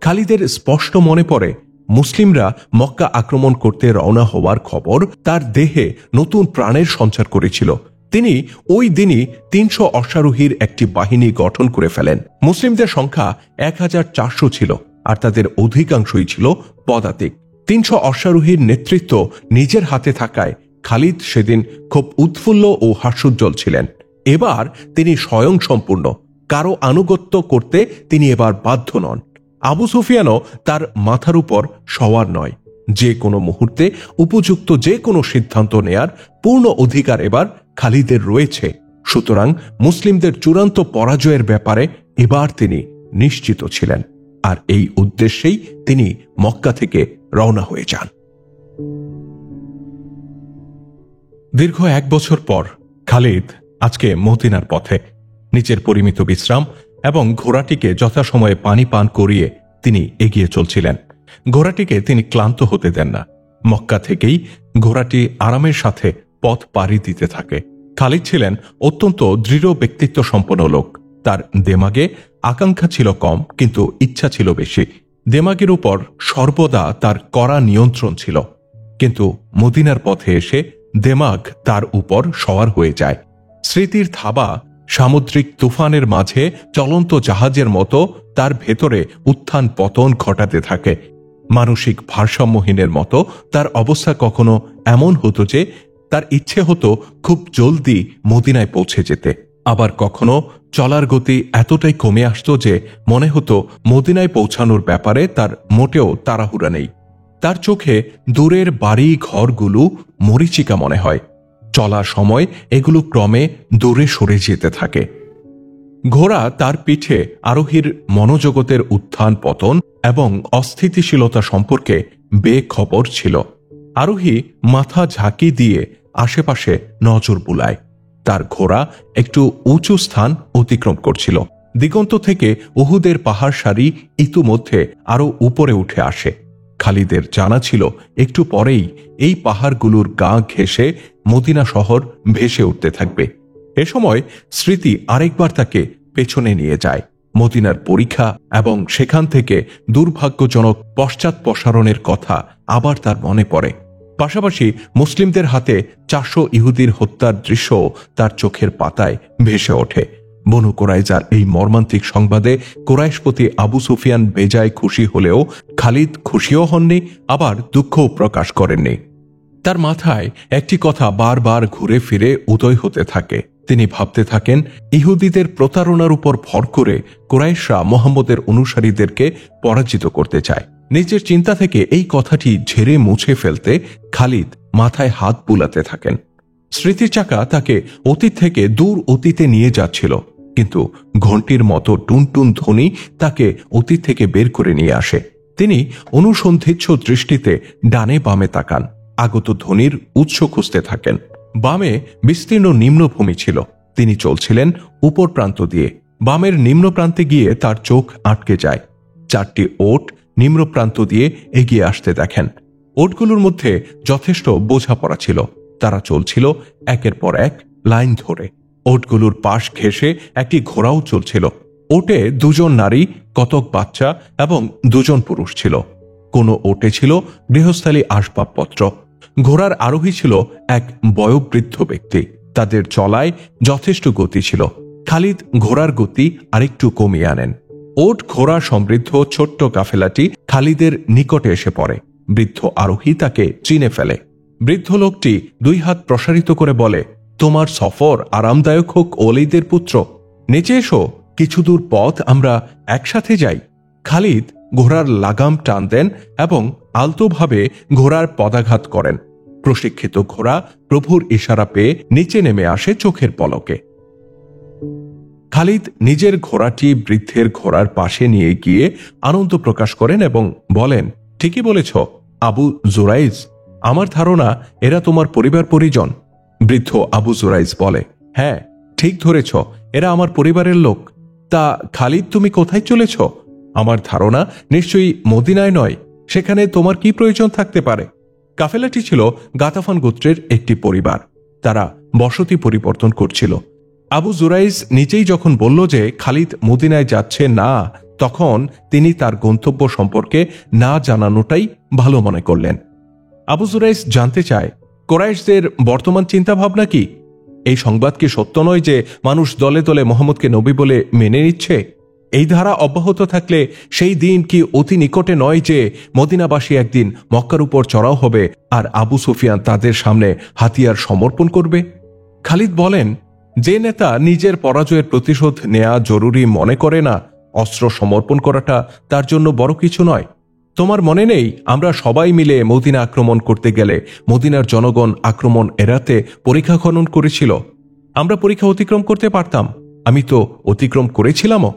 খালিদের স্পষ্ট মনে পড়ে মুসলিমরা মক্কা আক্রমণ করতে রওনা হওয়ার খবর তার দেহে নতুন প্রাণের সঞ্চার করেছিল। তিনি ওই দিনই 300 অশ্বারোহীর একটি বাহিনী গঠন করে ফেলেন। মুসলিমদের সংখ্যা 1400 ছিল, আর তাদের অধিকাংশই ছিল পদাতিক। 300 অশ্বারোহীর নেতৃত্ব নিজের হাতে থাকায় খালিদ সেদিন খুব উৎফুল্ল ও হাস্যোজ্জ্বল ছিলেন। এবার তিনি স্বয়ং সম্পূর্ণ, কারো আনুগত্য করতে তিনি এবার বাধ্য নন। আবু সুফিয়ানও তার মাথার উপর সওয়ার নয়। যে কোনো মুহূর্তে উপযুক্ত যে কোনো সিদ্ধান্ত নেয়ার পূর্ণ অধিকার এবার খালিদের রয়েছে। সুতরাং মুসলিমদের চূড়ান্ত পরাজয়ের ব্যাপারে এবার তিনি নিশ্চিত ছিলেন, আর এই উদ্দেশ্যেই তিনি মক্কা থেকে রওনা হয়ে যান। দীর্ঘ 1 বছর পর খালিদ আজকে মদিনার পথে। নিজের পরিমিত বিশ্রাম এবং ঘোড়াটিকে যথাসময়ে পানি পান করিয়ে তিনি এগিয়ে চলছিলেন। ঘোড়াটিকে তিনি ক্লান্ত হতে দেন না। মক্কা থেকেই ঘোড়াটি আরামের সাথে পথ পাড়ি দিতে থাকে। খালিদ ছিলেন অত্যন্ত দৃঢ় ব্যক্তিত্ব সম্পন্ন লোক। তার দেমাগে আকাঙ্ক্ষা ছিল কম, কিন্তু ইচ্ছা ছিল বেশি। দেমাগের উপর সর্বদা তার কড়া নিয়ন্ত্রণ ছিল, কিন্তু মদিনার পথে এসে দেমাগ তার উপর সওয়ার হয়ে যায়। স্মৃতির থাবা সামুদ্রিক তুফানের মাঝে চলন্ত জাহাজের মতো তার ভেতরে উত্থান পতন ঘটাতে থাকে। মানসিক ভারসাম্যহীনের মতো তার অবস্থা কখনো এমন হতো যে তার ইচ্ছে হতো খুব জলদি মদিনায় পৌঁছে যেতে, আবার কখনো চলার গতি এতটাই কমে আসতো যে মনে হতো মদিনায় পৌঁছানোর ব্যাপারে তার মোটেও তাড়াহুড়া নেই। তার চোখে দূরের বাড়ি ঘরগুলো মরীচিকা মনে হয়। চলার সময় এগুলো ক্রমে দূরে সরে যেতে থাকে। ঘোড়া তার পিঠে আরোহীর মনোজগতের উত্থান পতন এবং অস্থিতিশীলতা সম্পর্কে বেখবর ছিল। আরোহী মাথা ঝাঁকি দিয়ে আশেপাশে নজর বুলায়। তার ঘোড়া একটু উঁচু স্থান অতিক্রম করছিল। দিগন্ত থেকে উহুদের পাহাড় সারি ইতিমধ্যে আরো উপরে উঠে আসে। খালিদের জানা ছিল একটু পরেই এই পাহাড়গুলোর গা ঘেঁষে মদিনা শহর ভেসে উঠতে থাকবে। এ সময় স্মৃতি আরেকবার তাকে পেছনে নিয়ে যায়। মদিনার পরীক্ষা এবং সেখান থেকে দুর্ভাগ্যজনক পশ্চাৎপসারণের কথা আবার তার মনে পড়ে। পাশাপাশি মুসলিমদের হাতে 400 ইহুদির হত্যার দৃশ্য তার চোখের পাতায় ভেসে ওঠে। বনু কুরাইজার এই মর্মান্তিক সংবাদে কুরাইশপতি আবু সুফিয়ান বেজায় খুশি হলেও খালিদ খুশিও হননি, আবার দুঃখও প্রকাশ করেননি। তার মাথায় একটি কথা বারবার ঘুরে ফিরে উদয় হতে থাকে। তিনি ভাবতে থাকেন, ইহুদিদের প্রতারণার উপর ভর করে কুরাইশরা মুহাম্মদের অনুসারীদেরকে পরাজিত করতে চায়। নিজের চিন্তা থেকে এই কথাটি ঝেড়ে মুছে ফেলতে খালিদ মাথায় হাত বুলাতে থাকেন। স্মৃতির চাকা তাকে অতীত থেকে দূর অতীতে নিয়ে যাচ্ছিল, কিন্তু ঘণ্টির মতো টুনটুন ধ্বনি তাকে অতীত থেকে বের করে নিয়ে আসে। তিনি অনুসন্ধিচ্ছ দৃষ্টিতে ডানে বামে তাকান, আগত ধ্বনির উৎস খুঁজতে থাকেন। বামে বিস্তীর্ণ নিম্নভূমি ছিল। তিনি চলছিলেন উপর প্রান্ত দিয়ে। বামের নিম্ন প্রান্তে গিয়ে তার চোখ আটকে যায়। 4টি ওট নিম্ন প্রান্ত দিয়ে এগিয়ে আসতে দেখেন। ওটগুলোর মধ্যে যথেষ্ট বোঝাপড়া ছিল। তারা চলছিল একের পর এক লাইন ধরে। ওটগুলোর পাশ ঘেঁষে একটি ঘোড়াও চলছিল। ওটে 2 জন নারী, কতক বাচ্চা এবং 2 জন পুরুষ ছিল। কোনো ওটে ছিল গৃহস্থালী আসবাবপত্র। ঘোড়ার আরোহী ছিল এক বয়োবৃদ্ধ ব্যক্তি। তাদের চলায় যথেষ্ট গতি ছিল। খালিদ ঘোড়ার গতি আরেকটু কমিয়ে আনেন। ওট ঘোড়া সমৃদ্ধ ছোট্ট কাফেলাটি খালিদের নিকটে এসে পড়ে। বৃদ্ধ আরোহী তাকে চিনে ফেলে। বৃদ্ধ লোকটি 2 হাত প্রসারিত করে বলে, তোমার সফর আরামদায়ক হোক ওলীদের পুত্র। নিচে এসো, কিছু দূর পথ আমরা একসাথে যাই। খালিদ ঘোড়ার লাগাম টান দেন এবং আলতোভাবে ঘোড়ার পদাঘাত করেন। প্রশিক্ষিত ঘোড়া প্রভুর ইশারা পেয়ে নিচে নেমে আসে চোখের পলকে। খালিদ নিজের ঘোড়াটি বৃদ্ধের ঘোড়ার পাশে নিয়ে গিয়ে আনন্দ প্রকাশ করেন এবং বলেন, ঠিকই বলেছ আবু জুরাইজ, আমার ধারণা এরা তোমার পরিবার পরিজন। বৃদ্ধ আবু জুরাইজ বলে, হ্যাঁ ঠিক ধরেছ, এরা আমার পরিবারের লোক। তা খালিদ, তুমি কোথায় চলেছ? আমার ধারণা নিশ্চয়ই মদিনায় নয়। সেখানে তোমার কি প্রয়োজন থাকতে পারে? কাফেলাটি ছিল গাতাফান গোত্রের একটি পরিবার। তারা বসতি পরিবর্তন করছিল। আবু জুরাইজ নিজেই যখন বলল যে খালিদ মদিনায় যাচ্ছে না, তখন তিনি তার গন্তব্য সম্পর্কে না জানানোটাই ভালো মনে করলেন। আবু জুরাইজ জানতে চায়, কোরাইশদের বর্তমান চিন্তাভাবনা কি? এই সংবাদ কি সত্য নয় যে মানুষ দলে দলে মোহাম্মদকে নবী বলে মেনে নিচ্ছে? এই ধারা অব্যাহত থাকলে সেই দিন কি অতি নিকটে নয় যে মদিনাবাসী একদিন মক্কার উপর চড়াও হবে আর আবু সুফিয়ান তাদের সামনে হাতিয়ার সমর্পণ করবে? খালিদ বলেন, যে নেতা নিজের পরাজয়ের প্রতিশোধ নেওয়া জরুরি মনে করে না, অস্ত্র সমর্পণ করাটা তার জন্য বড় কিছু নয়। তোমার মনে নেই আমরা সবাই মিলে মদিনা আক্রমণ করতে গেলে মদিনার জনগণ আক্রমণ এড়াতে পরীক্ষা খনন করেছিল? আমরা পরীক্ষা অতিক্রম করতে পারতাম। আমি তো অতিক্রম করেছিলামও,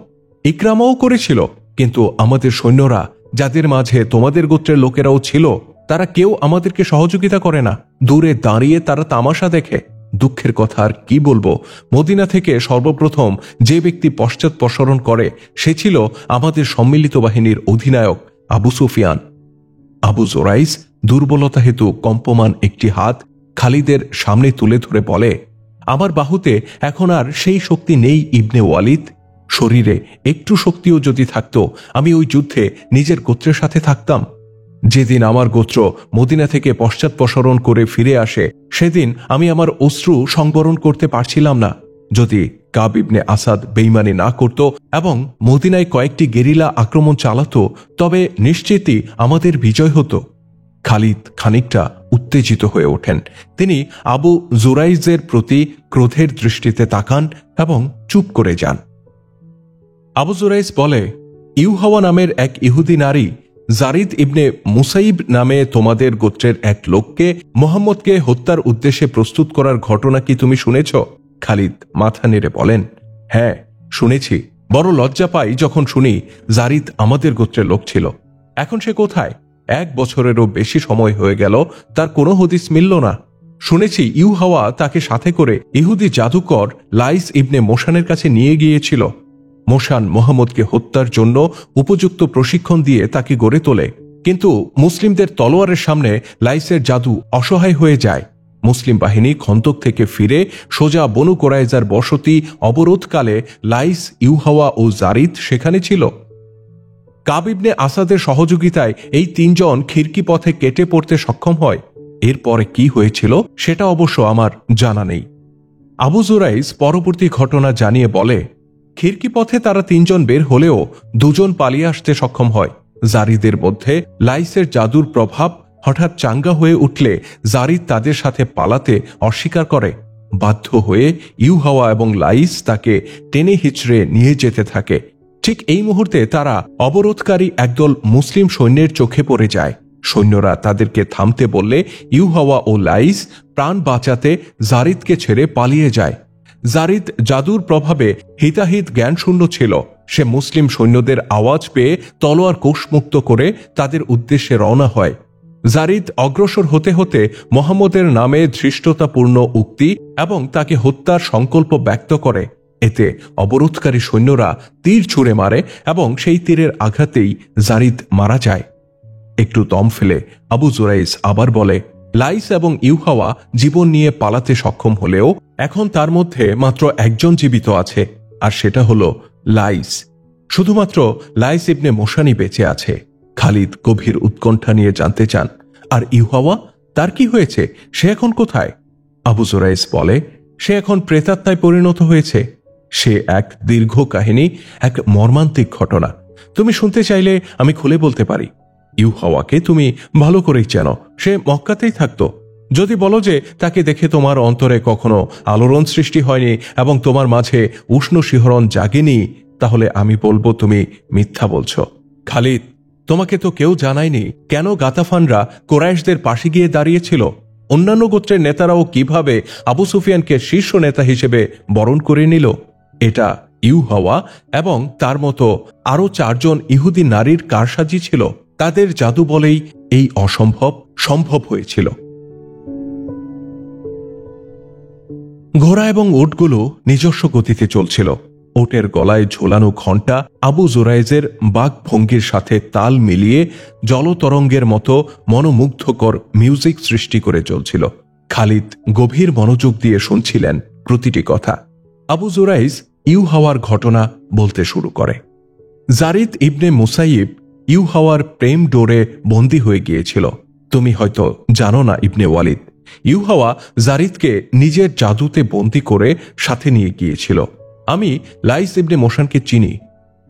ইকরামাও করেছিল। কিন্তু আমাদের সৈন্যরা, যাদের মাঝে তোমাদের গোত্রের লোকেরাও ছিল, তারা কেউ আমাদেরকে সহযোগিতা করে না। দূরে দাঁড়িয়ে তারা তামাশা দেখে। দুঃখের কথা আর কি বলবো, মদিনা থেকে সর্বপ্রথম যে ব্যক্তি পশ্চাৎপসরণ করে সে ছিল আমাদের সম্মিলিত বাহিনীর অধিনায়ক আবু সুফিয়ান। আবু জোরাইস দুর্বলতা হেতু কম্পমান একটি হাত খালিদের সামনে তুলে ধরে বলে, আমার বাহুতে এখন আর সেই শক্তি নেই ইবনে ওয়ালিদ। শরীরে একটু শক্তিও যদি থাকতো, আমি ওই যুদ্ধে নিজের গোত্রের সাথে থাকতাম। যেদিন আমার গোত্র মদিনা থেকে পশ্চাৎপসরণ করে ফিরে আসে, সেদিন আমি আমার অশ্রু সংবরণ করতে পারছিলাম না। যদি কাব ইবনে আসাদ বেইমানি না করত এবং মদিনায় কয়েকটি গেরিলা আক্রমণ চালাতো, তবে নিশ্চিতই আমাদের বিজয় হতো। খালিদ খানিকটা উত্তেজিত হয়ে ওঠেন। তিনি আবু জুরাইজের প্রতি ক্রোধের দৃষ্টিতে তাকান এবং চুপ করে যান। আবু জুরাইজ বলে, ইউহাওয়া নামের এক ইহুদি নারী জারিদ ইবনে মুসাইব নামে তোমাদের গোত্রের এক লোককে মোহাম্মদকে হত্যার উদ্দেশ্যে প্রস্তুত করার ঘটনা কি তুমি শুনেছ? খালিদ মাথা নেড়ে বলেন, হ্যাঁ শুনেছি। বড় লজ্জা পাই যখন শুনি জারিদ আমাদের গোত্রের লোক ছিল। এখন সে কোথায়? 1 বছরেরও বেশি সময় হয়ে গেল, তার কোনো হদিস মিলল না। শুনেছি ইউহাওয়া তাকে সাথে করে ইহুদি জাদুকর লাইস ইবনে মোশানের কাছে নিয়ে গিয়েছিল। মোশান মোহাম্মদকে হত্যার জন্য উপযুক্ত প্রশিক্ষণ দিয়ে তাকে গড়ে তোলে, কিন্তু মুসলিমদের তলোয়ারের সামনে লাইসের জাদু অসহায় হয়ে যায়। মুসলিম বাহিনী খন্দক থেকে ফিরে সোজা বনু কোরাইজার বসতি অবরোধকালে লাইস, ইউহাওয়া ও জারিদ সেখানে ছিল। কাব ইবনে আসাদের সহযোগিতায় এই 3 জন খিড়কি পথে কেটে পড়তে সক্ষম হয়। এরপরে কি হয়েছিল সেটা অবশ্য আমার জানা নেই। আবু জুরাইজ পরবর্তী ঘটনা জানিয়ে বলে, খিড়কি পথে তারা 3 জন বের হলেও 2 জন পালিয়ে আসতে সক্ষম হয়। জারিদের মধ্যে লাইসের জাদুর প্রভাব হঠাৎ চাঙ্গা হয়ে উঠলে জারিদ তাদের সাথে পালাতে অস্বীকার করে। বাধ্য হয়ে ইউহাওয়া এবং লাইস তাকে টেনে হিচড়ে নিয়ে যেতে থাকে। ঠিক এই মুহূর্তে তারা অবরোধকারী একদল মুসলিম সৈন্যের চোখে পড়ে যায়। সৈন্যরা তাদেরকে থামতে বললে ইউহাওয়া ও লাইস প্রাণ বাঁচাতে জারিদকে ছেড়ে পালিয়ে যায়। জারিদ জাদুর প্রভাবে হিতাহিত জ্ঞানশূন্য ছিল। সে মুসলিম সৈন্যদের আওয়াজ পেয়ে তলোয়ার কোষমুক্ত করে তাদের উদ্দেশ্যে রওনা হয়। জারিদ অগ্রসর হতে হতে মোহাম্মদের নামে ধৃষ্টতাপূর্ণ উক্তি এবং তাকে হত্যার সংকল্প ব্যক্ত করে। এতে অবরোধকারী সৈন্যরা তীর ছুঁড়ে মারে এবং সেই তীরের আঘাতেই জারিদ মারা যায়। একটু দম ফেলে আবু জুরাইজ আবার বলে, লাইস এবং ইউহাওয়া জীবন নিয়ে পালাতে সক্ষম হলেও এখন তার মধ্যে মাত্র একজন জীবিত আছে, আর সেটা হলো লাইস। শুধুমাত্র লাইস ইবনে মোশানি বেঁচে আছে। খালিদ গভীর উৎকণ্ঠা নিয়ে জানতে চান, আর ইউহাওয়া, তার কি হয়েছে? সে এখন কোথায়? আবু জুরাইজ বলে, সে এখন প্রেতাত্মায় পরিণত হয়েছে। সে এক দীর্ঘ কাহিনী, এক মর্মান্তিক ঘটনা। তুমি শুনতে চাইলে আমি খুলে বলতে পারি। ইউহাওয়াকে তুমি ভালো করেই চেনো, সে মক্কাতেই থাকতো। যদি বলো যে তাকে দেখে তোমার অন্তরে কখনো আলোড়ন সৃষ্টি হয়নি এবং তোমার মাঝে উষ্ণ শিহরণ জাগেনি, তাহলে আমি বলবো তুমি মিথ্যা বলছো। খালিদ, তোমাকে তো কেউ জানায়নি কেন গাতাফানরা কোরাইশদের পাশে গিয়ে দাঁড়িয়েছিল। অন্যান্য গোত্রের নেতারাও কিভাবে আবু সুফিয়ানকে শীর্ষ নেতা হিসেবে বরণ করে নিল। এটা ইউহাওয়া এবং তার মতো আরো 4 জন ইহুদি নারীর কারসাজি ছিল। তাদের জাদু বলেই এই অসম্ভব সম্ভব হয়েছিল। ঘোড়া এবং উটগুলো নিজস্ব গতিতে চলছিল। ওটের গলায় ঝোলানো ঘণ্টা আবু জুরাইজের বাক ভঙ্গির সাথে তাল মিলিয়ে জলতরঙ্গের মতো মনোমুগ্ধকর মিউজিক সৃষ্টি করে চলছিল। খালিদ গভীর মনোযোগ দিয়ে শুনছিলেন প্রতিটি কথা। আবু জুরাইজ ইউহাওয়ার ঘটনা বলতে শুরু করে। জারিদ ইবনে মুসাইব ইউহাওয়ার প্রেম ডোরে বন্দী হয়ে গিয়েছিল। তুমি হয়তো জানো না ইবনে ওয়ালিদ, ইউহাওয়া জারিদকে নিজের জাদুতে বন্দী করে সাথে নিয়ে গিয়েছিল। আমি লাইস ইবনে মোশানকে চিনি।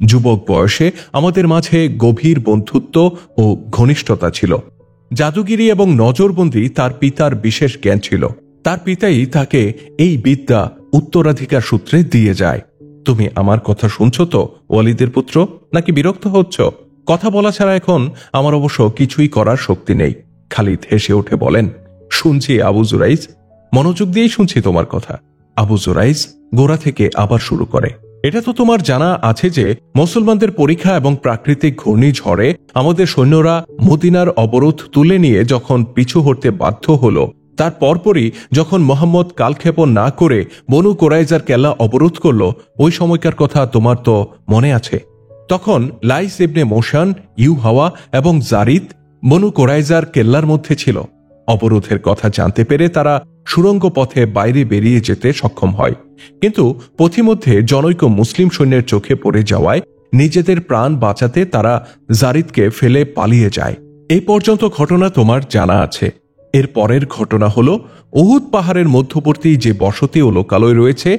যুবক বয়সে আমাদের মাঝে গভীর বন্ধুত্ব ও ঘনিষ্ঠতা ছিল। জাদুগিরি এবং নজরবন্দি তার পিতার বিশেষ জ্ঞান ছিল। তার পিতাই তাকে এই বিদ্যা উত্তরাধিকার সূত্রে দিয়ে যায়। তুমি আমার কথা শুনছো তো ওয়ালিদের পুত্র, নাকি বিরক্ত হচ্ছ? কথা বলা ছাড়া এখন আমার অবশ্য কিছুই করার শক্তি নেই। খালিদ হেসে উঠে বলেন, শুনছি আবু জুরাইজ, মনোযোগ দিয়েই শুনছি তোমার কথা। আবু জুরাইজ গোড়া থেকে আবার শুরু করে, এটা তো তোমার জানা আছে যে মুসলমানদের পরীক্ষা এবং প্রাকৃতিক ঘূর্ণিঝড়ে আমাদের সৈন্যরা মদিনার অবরোধ তুলে নিয়ে যখন পিছু হটতে বাধ্য হলো, তার পরপরই যখন মোহাম্মদ কালক্ষেপণ না করে বনু কোরাইজার কেল্লা অবরোধ করল, ওই সময়কার কথা তোমার তো মনে আছে। তখন লাইস ইবনে মোশান, ইউহাওয়া এবং জারিদ বনু কোরাইজার কেল্লার মধ্যে ছিল। অবরোধের কথা জানতে পেরে তারা সুড়ঙ্গ পথে বাইরে বেরিয়ে যেতে সক্ষম হয়, কিন্তু পথিমধ্যে জনৈক মুসলিম সৈন্যের চোখে পড়ে যাওয়ায় নিজেদের প্রাণ বাঁচাতে তারা জারিদকে ফেলে পালিয়ে যায়। এই পর্যন্ত ঘটনা তোমার জানা আছে। এর পরের ঘটনা হলো, উহুদ পাহাড়ের মধ্যবর্তী যে বসতি ও লোকালয় রয়েছে,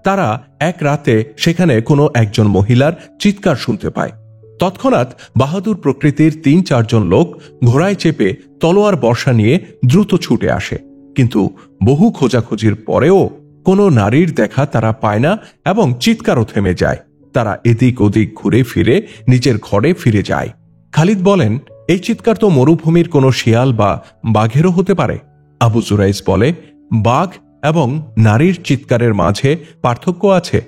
তারা এক রাতে সেখানে কোনো একজন মহিলার চিৎকার শুনতে পায়। তৎক্ষণাৎ বাহাদুর প্রকৃতির 3-4 জন লোক ঘোড়ায় চেপে তলোয়ার বর্ষা নিয়ে দ্রুত ছুটে আসে, কিন্তু বহু খোঁজাখুঁজির পরেও কোনো নারীর দেখা তারা পায় না এবং চিৎকারও থেমে যায়। তারা এদিক ওদিক ঘুরে ফিরে নিজের ঘরে ফিরে যায়। খালিদ বলেন, এই চিৎকার তো মরুভূমির কোনো শিয়াল বা বাঘেরও হতে পারে। আবু জুরাইজ বলে, বাঘ এবং নারীর চিৎকারের মাঝে পার্থক্য আছে।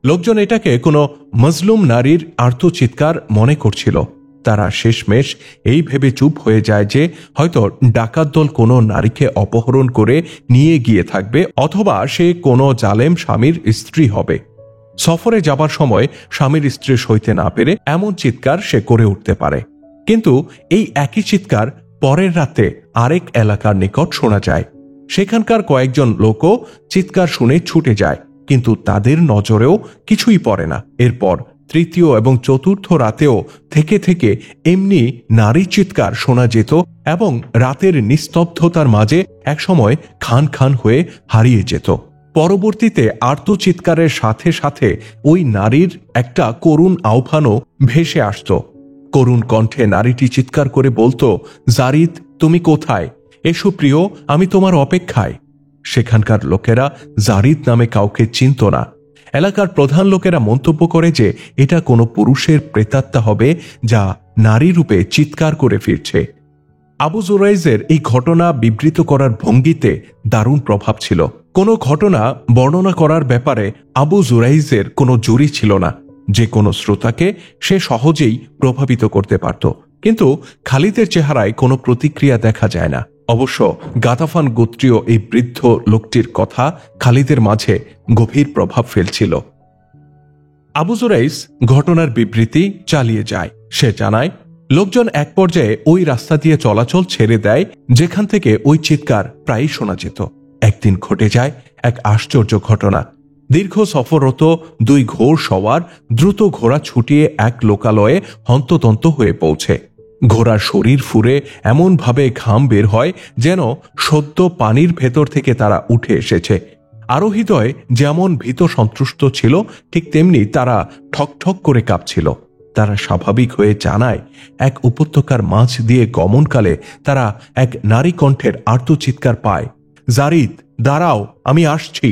লোকজন এটাকে কোনো মজলুম নারীর আর্তচিৎকার মনে করছিল। তারা শেষমেশ এই ভেবে চুপ হয়ে যায় যে হয়তো ডাকাত দল কোনো নারীকে অপহরণ করে নিয়ে গিয়ে থাকবে, অথবা সে কোনো জালেম স্বামীর স্ত্রী হবে। সফরে যাবার সময় স্বামীর স্ত্রী সইতে না পেরে এমন চিৎকার সে করে উঠতে পারে। কিন্তু এই একই চিৎকার পরের রাতে আরেক এলাকার নিকট শোনা যায়। সেখানকার কয়েকজন লোকও চিৎকার শুনে ছুটে যায়, কিন্তু তাদের নজরেও কিছুই পড়ে না। এরপর তৃতীয় এবং চতুর্থ রাতেও থেকে থেকে এমনি নারী চিৎকার শোনা যেত এবং রাতের নিস্তব্ধতার মাঝে একসময় খান খান হয়ে হারিয়ে যেত। পরবর্তীতে আর্তচিৎকারের সাথে সাথে ওই নারীর একটা করুণ আহ্বানও ভেসে আসত। করুণ কণ্ঠে নারীটি চিৎকার করে বলতো, জারিদ, তুমি কোথায়? এসো প্রিয়, আমি তোমার অপেক্ষায়। সেখানকার লোকেরা জারিদ নামে কাউকে চিনত না। এলাকার প্রধান লোকেরা মন্তব্য করে যে এটা কোনো পুরুষের প্রেতাত্মা হবে যা নারী রূপে চিৎকার করে ফিরছে। আবু জুরাইজের এই ঘটনা বিবৃত করার ভঙ্গিতে দারুণ প্রভাব ছিল। কোনো ঘটনা বর্ণনা করার ব্যাপারে আবু জুরাইজের কোনো জুরি ছিল না। যে কোনো শ্রোতাকে সে সহজেই প্রভাবিত করতে পারত, কিন্তু খালিদের চেহারায় কোনো প্রতিক্রিয়া দেখা যায় না। অবশ্য গাতাফান গোত্রীয় এই বৃদ্ধ লোকটির কথা খালিদের মাঝে গভীর প্রভাব ফেলছিল। আবু জুরাইজ ঘটনার বিবৃতি চালিয়ে যায়। সে জানায়, লোকজন এক পর্যায়ে ওই রাস্তা দিয়ে চলাচল ছেড়ে দেয় যেখান থেকে ওই চিৎকার প্রায়ই শোনা যেত। একদিন ঘটে যায় এক আশ্চর্য ঘটনা। দীর্ঘ সফররত দুই ঘোড় সওয়ার দ্রুত ঘোড়া ছুটিয়ে এক লোকালয়ে হন্ততন্ত হয়ে পৌঁছে। ঘোড়ার শরীর ফুরে এমনভাবে ঘাম বের হয় যেন সদ্য পানির ভেতর থেকে তারা উঠে এসেছে। আরোহীদ্বয় যেমন ভীত সন্ত্রস্ত ছিল, ঠিক তেমনি তারা ঠকঠক করে কাঁপছিল। তারা স্বাভাবিক হয়ে জানায়, এক উপত্যকার মাঝ দিয়ে গমনকালে তারা এক নারী কণ্ঠের আর্তচিৎকার পায়, জারিদ, দাঁড়াও, আমি আসছি।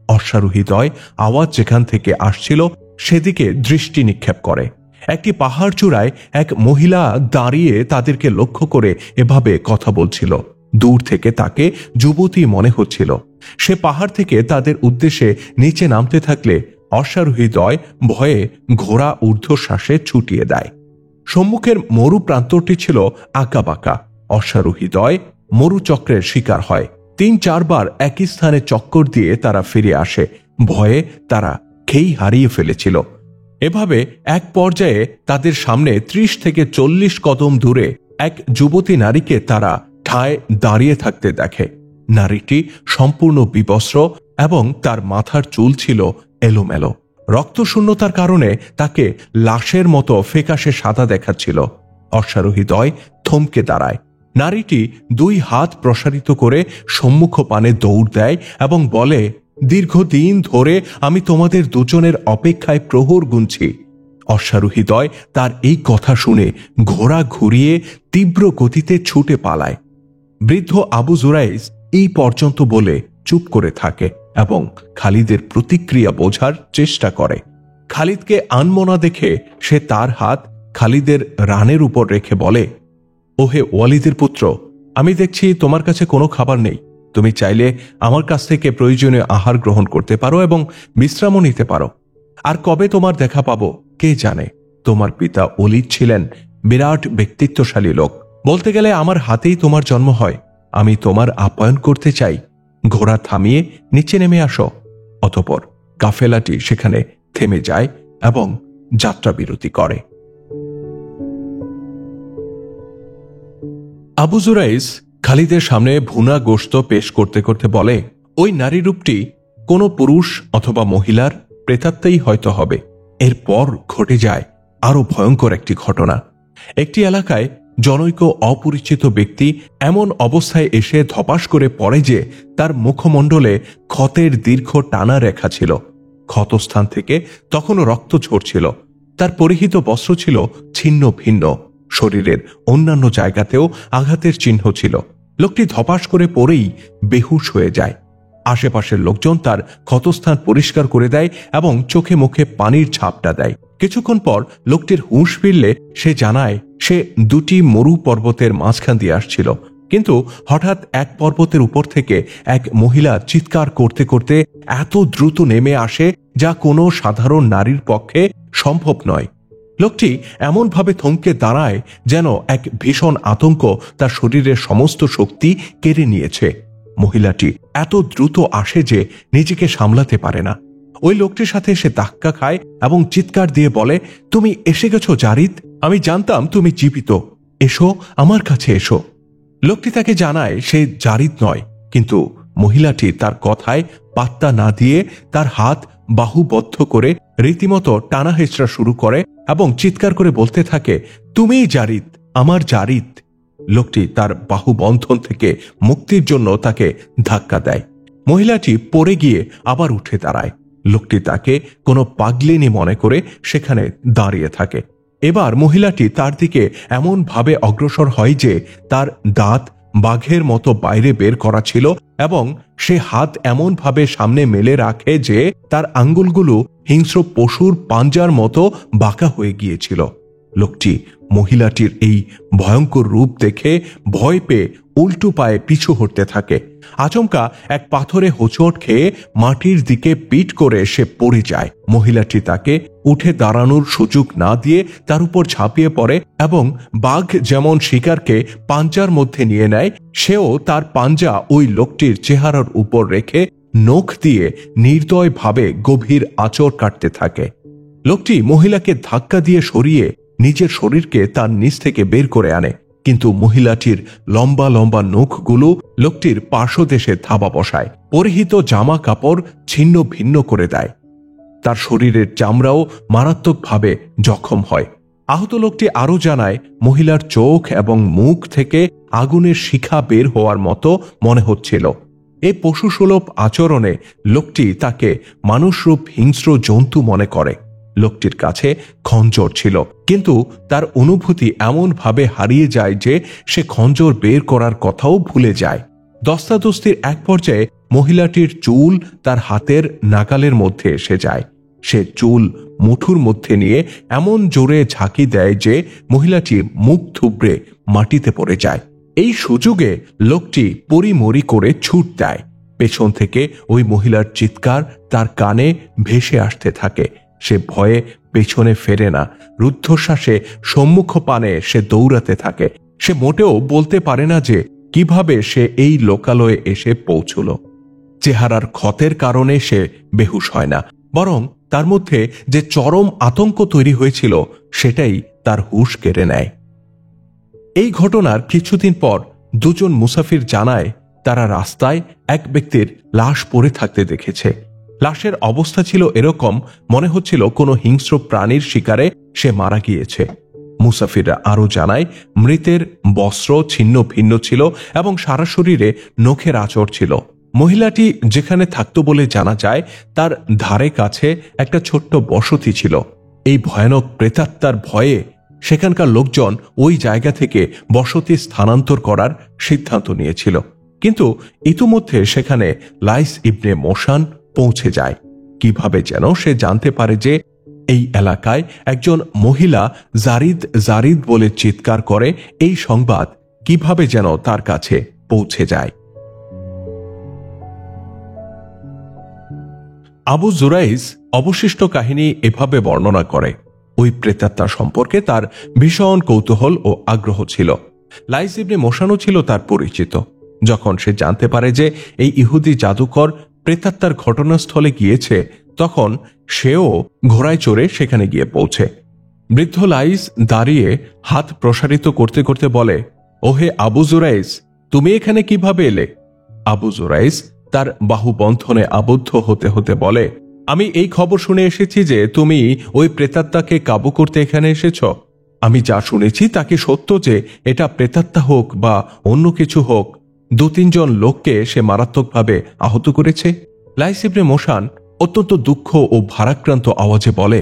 অশ্বারোহীদ্বয় আওয়াজ যেখান থেকে আসছিল সেদিকে দৃষ্টি নিক্ষেপ করে। একটি পাহাড় চূড়ায় এক মহিলা দাঁড়িয়ে তাদেরকে লক্ষ্য করে এভাবে কথা বলছিল। দূর থেকে তাকে যুবতী মনে হচ্ছিল। সে পাহাড় থেকে তাদের উদ্দেশ্যে নিচে নামতে থাকলে অশ্বারোহীদ্বয় ভয়ে ঘোড়া ঊর্ধ্বশ্বাসে ছুটিয়ে দেয়। সম্মুখের মরু প্রান্তরটি ছিল আঁকাবাঁকা। অশ্বারোহীদ্বয় মরুচক্রের শিকার হয়। ৩-৪ বার একই স্থানে চক্কর দিয়ে তারা ফিরে আসে। ভয়ে তারা খেই হারিয়ে ফেলেছিল। এভাবে এক পর্যায়ে তাদের সামনে ৩০ থেকে ৪০ কদম দূরে এক যুবতী নারীকে তারা ঠায় দাঁড়িয়ে থাকতে দেখে। নারীটি সম্পূর্ণ বিবস্ত্র এবং তার মাথার চুল ছিল এলোমেলো। রক্তশূন্যতার কারণে তাকে লাশের মতো ফ্যাকাশে সাদা দেখাচ্ছিল। অশ্বারোহীদ্বয় থমকে দাঁড়ায়। নারীটি ২ হাত প্রসারিত করে সম্মুখ পানে দৌড় দেয় এবং বলে, দীর্ঘদিন ধরে আমি তোমাদের দুজনের অপেক্ষায় প্রহর গুনছি। অশ্বারোহীদ্বয় তার এই কথা শুনে ঘোড়া ঘুরিয়ে তীব্র গতিতে ছুটে পালায়। বৃদ্ধ আবু জুরাইজ এই পর্যন্ত বলে চুপ করে থাকে এবং খালিদের প্রতিক্রিয়া বোঝার চেষ্টা করে। খালিদকে আনমনা দেখে সে তার হাত খালিদের রানের উপর রেখে বলে, ওহে ওয়ালিদের পুত্র, আমি দেখছি তোমার কাছে কোনো খাবার নেই। তুমি চাইলে আমার কাছ থেকে প্রয়োজনীয় আহার গ্রহণ করতে পারো এবং বিশ্রামও নিতে পারো। আর কবে তোমার দেখা পাবো কে জানে। তোমার পিতা ওলীদ ছিলেন বিরাট ব্যক্তিত্বশালী লোক। বলতে গেলে আমার হাতেই তোমার জন্ম হয়। আমি তোমার আপ্যায়ন করতে চাই। ঘোড়া থামিয়ে নিচে নেমে আসো। অতঃপর কাফেলাটি সেখানে থেমে যায় এবং যাত্রা বিরতি করে। আবু জুরাইজ খালিদের সামনে ভুনা গোশত পেশ করতে করতে বলে, ওই নারী রূপটি কোনো পুরুষ অথবা মহিলার প্রেতাত্মাই হয়তো হবে। এরপর ঘটে যায় আরো ভয়ঙ্কর একটি ঘটনা। একটি এলাকায় জনৈক অপরিচিত ব্যক্তি এমন অবস্থায় এসে ধপাস করে পড়ে যে তার মুখমণ্ডলে ক্ষতের দীর্ঘ টানা রেখা ছিল। ক্ষতস্থান থেকে তখনও রক্ত ঝরছিল। তার পরিহিত বস্ত্র ছিল ছিন্ন ভিন্ন। শরীরের অন্যান্য জায়গাতেও আঘাতের চিহ্ন ছিল। লোকটি ধপাস করে পড়েই বেহুশ হয়ে যায়। আশেপাশের লোকজন তার ক্ষতস্থান পরিষ্কার করে দেয় এবং চোখে মুখে পানির ঝাপটা দেয়। কিছুক্ষণ পর লোকটির হুঁশ ফিরলে সে জানায় সে 2টি মরু পর্বতের মাঝখান দিয়ে আসছিল, কিন্তু হঠাৎ এক পর্বতের উপর থেকে এক মহিলা চিৎকার করতে করতে এত দ্রুত নেমে আসে যা কোনো সাধারণ নারীর পক্ষে সম্ভব নয়। লোকটি এমনভাবে থমকে দাঁড়ায় যেন এক ভীষণ আতঙ্ক তার শরীরের সমস্ত শক্তি কেড়ে নিয়েছে। মহিলাটি এত দ্রুত আসে যে নিজেকে সামলাতে পারে না। ওই লোকটির সাথে সে ধাক্কা খায় এবং চিৎকার দিয়ে বলে, তুমি এসে গেছো জারিদ, আমি জানতাম তুমি জীবিত, এসো আমার কাছে এসো। লোকটি তাকে জানায় সে জারিদ নয়, কিন্তু মহিলাটি তার কথায় পাত্তা না দিয়ে তার হাত বাহুবদ্ধ করে রীতিমতো টানা হেঁচড়া শুরু করে এবং চিৎকার করে বলতে থাকে, তুমিই জারিদ, আমার জারিদ। লোকটি তার বাহুবন্ধন থেকে মুক্তির জন্য তাকে ধাক্কা দেয়। মহিলাটি পড়ে গিয়ে আবার উঠে দাঁড়ায়। লোকটি তাকে কোনো পাগলিনী মনে করে সেখানে দাঁড়িয়ে থাকে। এবার মহিলাটি তার দিকে এমন ভাবে অগ্রসর হয় যে তার দাঁত বাঘের মতো বাইরে বের করা ছিল এবং সে হাত এমন ভাবে সামনে মেলে রাখে যে তার আঙ্গুলগুলো হিংস্র পশুর পাঞ্জার মতো বাঁকা হয়ে গিয়েছিল। লোকটি মহিলাটির এই ভয়ঙ্কর রূপ দেখে ভয় পেয়ে উল্টো পায়ে পিছু হটতে থাকে। আচমকা এক পাথরে হোঁচট খেয়ে মাটির দিকে পিঠ করে সে পড়ে যায়। মহিলাটি তাকে উঠে দাঁড়ানোর সুযোগ না দিয়ে তার উপর ঝাঁপিয়ে পড়ে এবং বাঘ যেমন শিকারকে পাঞ্জার মধ্যে নিয়ে নেয়, সেও তার পাঞ্জা ওই লোকটির চেহারার উপর রেখে নখ দিয়ে নির্দয়ভাবে গভীর আঁচড় কাটতে থাকে। লোকটি মহিলাকে ধাক্কা দিয়ে সরিয়ে নিজের শরীরকে তার নিচ থেকে বের করে আনে, কিন্তু মহিলাটির লম্বা লম্বা নখগুলো লোকটির পার্শ্বদেশে থাবা বসায়, পরিহিত জামা কাপড় ছিন্ন ভিন্ন করে দেয়। তার শরীরের চামড়াও মারাত্মকভাবে জখম হয়। আহত লোকটি আরও জানায়, মহিলার চোখ এবং মুখ থেকে আগুনের শিখা বের হওয়ার মতো মনে হচ্ছিল। এই পশুসুলভ আচরণে লোকটি তাকে মানুষরূপ হিংস্র জন্তু মনে করে। লোকটির কাছে খঞ্জর ছিল, কিন্তু তার অনুভূতি এমনভাবে হারিয়ে যায় যে সে খঞ্জর বের করার কথাও ভুলে যায়। দস্তাদস্তির এক পর্যায়ে মহিলাটির চুল তার হাতের নাগালের মধ্যে এসে যায়। সে চুল মুঠুর মধ্যে নিয়ে এমন জোরে ঝাঁকি দেয় যে মহিলাটি মুখ থুবড়ে মাটিতে পড়ে যায়। এই সুযোগে লোকটি পরিমরি করে ছুট দেয়। পেছন থেকে ওই মহিলার চিৎকার তার কানে ভেসে আসতে থাকে। সে ভয়ে পেছনে ফেরে না, রুদ্ধশ্বাসে সম্মুখ পানে সে দৌড়াতে থাকে। সে মোটেও বলতে পারে না যে কিভাবে সে এই লোকালয়ে এসে পৌঁছল। চেহারার ক্ষতের কারণে সে বেহুশ হয় না, বরং তার মধ্যে যে চরম আতঙ্ক তৈরি হয়েছিল সেটাই তার হুঁশ কেড়ে নেয়। এই ঘটনার কিছুদিন পর দুজন মুসাফির জানায় তারা রাস্তায় এক ব্যক্তির লাশ পড়ে থাকতে দেখেছে। লাশের অবস্থা ছিল এরকম, মনে হচ্ছিল কোনো হিংস্র প্রাণীর শিকারে সে মারা গিয়েছে। মুসাফিররা আরও জানায়, মৃতের বস্ত্র ছিন্ন ভিন্ন ছিল এবং সারা শরীরে নখের আঁচড় ছিল। মহিলাটি যেখানে থাকত বলে জানা যায় তার ধারে কাছে একটা ছোট্ট বসতি ছিল। এই ভয়ানক প্রেতাত্মার ভয়ে সেখানকার লোকজন ওই জায়গা থেকে বসতি স্থানান্তর করার সিদ্ধান্ত নিয়েছিল, কিন্তু ইতিমধ্যে সেখানে লাইস ইবনে মোশান পৌঁছে যায়। কিভাবে যেন সে জানতে পারে যে এই এলাকায় একজন মহিলা জারিদ জারিদ বলে চিৎকার করে। এই সংবাদ কিভাবে যেন তার কাছে পৌঁছে যায়। আবু জুরাইজ অবশিষ্ট কাহিনী এভাবে বর্ণনা করে, ওই প্রেতাত্মা সম্পর্কে তার ভীষণ কৌতূহল ও আগ্রহ ছিল। লাইস ইবনে মোশানও ছিল তার পরিচিত। যখন সে জানতে পারে যে এই ইহুদি জাদুকর প্রেতাত্মার ঘটনাস্থলে গিয়েছে, তখন সেও ঘোড়ায় চড়ে সেখানে গিয়ে পৌঁছে। বৃদ্ধ লাইস দাঁড়িয়ে হাত প্রসারিত করতে করতে বলে, ওহে আবু জুরাইজ, তুমি এখানে কিভাবে এলে? আবু জুরাইজ তার বাহুবন্ধনে আবদ্ধ হতে হতে বলে, আমি এই খবর শুনে এসেছি যে তুমি ওই প্রেতাত্মাকে কাবু করতে এখানে এসেছ। আমি যা শুনেছি তাকে সত্য যে এটা প্রেতাত্মা হোক বা অন্য কিছু হোক, 2-3 জন লোককে সে মারাত্মকভাবে আহত করেছে। লাইস ইবনে মোশান অত্যন্ত দুঃখ ও ভারাক্রান্ত আওয়াজে বলে,